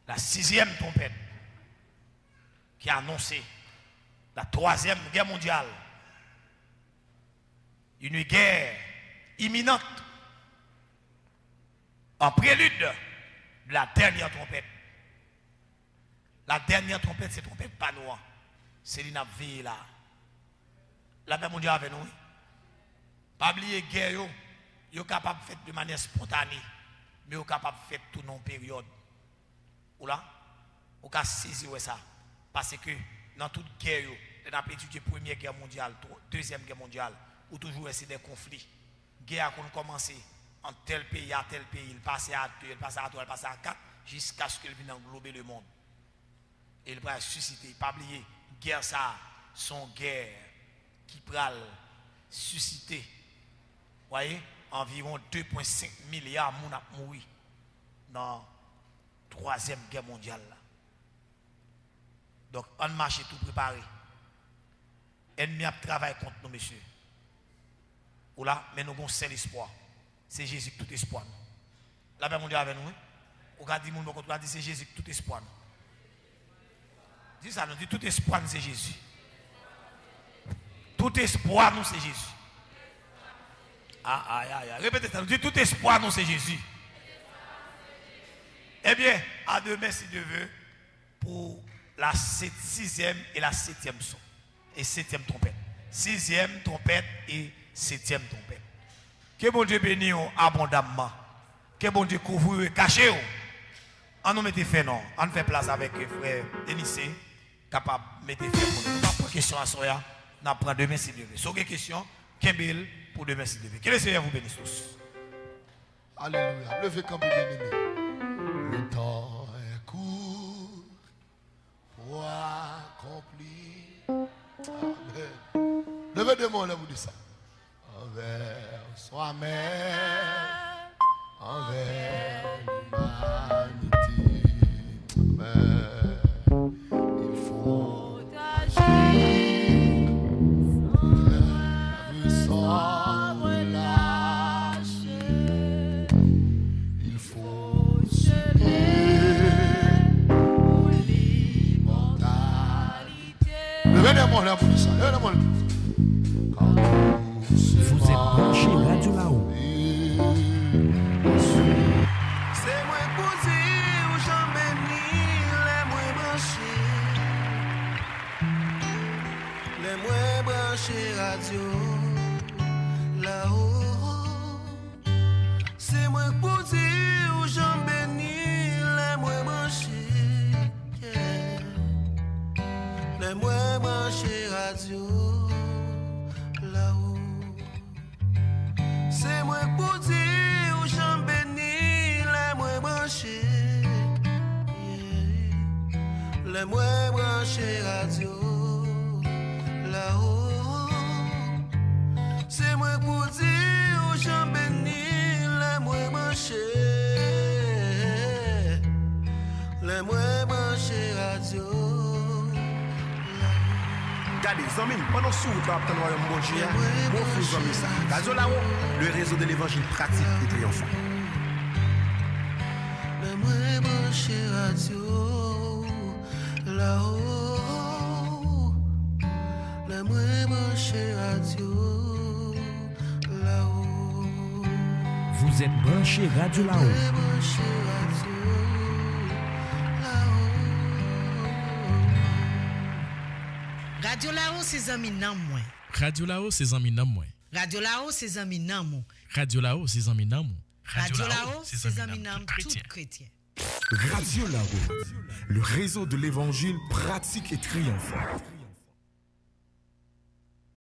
La 6e trompette qui a annoncé la 3e guerre mondiale. Une guerre imminente en prélude de la dernière trompette. La dernière trompette, c'est trompette pas noire. C'est l'inavée là. La guerre mondiale avec nous. Pas oublier guerre, yo capable de faire de manière spontanée, mais yo capable de faire tout non période. Ou là, on peut saisir ça. Parce que dans toute guerre, on a étudié la première guerre mondiale, deuxième guerre mondiale, où toujours c'est des conflits. Guerre a commencé en tel pays à tel pays, il passe à 2, il passe à 3, il passe à 4, jusqu'à ce qu'il vienne englober le monde. Et il va susciter, pas oublier, guerre ça, son guerre qui va susciter, voyez, environ 2,5 milliards de gens ont mouru dans la 3e guerre mondiale. Donc, on marche tout préparé. Ennemi a travaillé contre nous, messieurs. Ou là, mais nous avons un seul espoir. C'est Jésus tout espoir. La paix mondiale avec nous. Ou quand dit mon dit c'est Jésus tout espoir. Dis ça, nous dit tout espoir c'est Jésus. Tout espoir nous c'est Jésus. Répétez ça, nous dit tout espoir nous c'est Jésus. Eh bien, à demain si Dieu veut, pour la 6e et la 7e son. Et 7e trompette. 6e trompette et 7e trompette. Que bon Dieu bénisse abondamment. Que bon Dieu couvre et cache. On nous mette fait non. On fait place avec frère Denis, capable de mettre fait pour nous. On prend question à Soya. On prend demain si Dieu veut. Si vous avez des questions, Kembel pour demain si Dieu veut. Que le Seigneur vous bénisse tous. Alléluia. Levez comme bien-aimé. Le temps est court pour accomplir. Amen. Levez deux mots là, vous dites ça. Envers soi-même, envers l'humanité. Amen. Il faut agir sans relâcher. Il faut semer pour l'immortalité. Levez les mots là, vous dites ça. Levez les mots là. Vous êtes branché Radio là-haut. radio là-haut. C'est moi pour dire où j'en bénis, les moi branché. Les moi branché radio là-haut. C'est moi pour dire où j'en bénis, les moi branché. Les moi branché radio. Regardez, amis, pendant ce temps, après le royaume bon Dieu, mon frère amis ça. Radio là-haut, le réseau de l'évangile pratique et triomphant. Les moi branché radio là-haut. Les moi branché radio là-haut. Vous êtes branché Radio là-haut. Les branché radio là-haut. Radio là-haut, c'est amis nan moi. Radio là-haut, c'est amis nan moi. Radio là-haut, c'est amis nan moi. Radio là-haut, c'est amis nan moi. Radio là-haut, c'est amis nan tout chrétien. Radio là-haut, le réseau de l'évangile pratique et triomphant.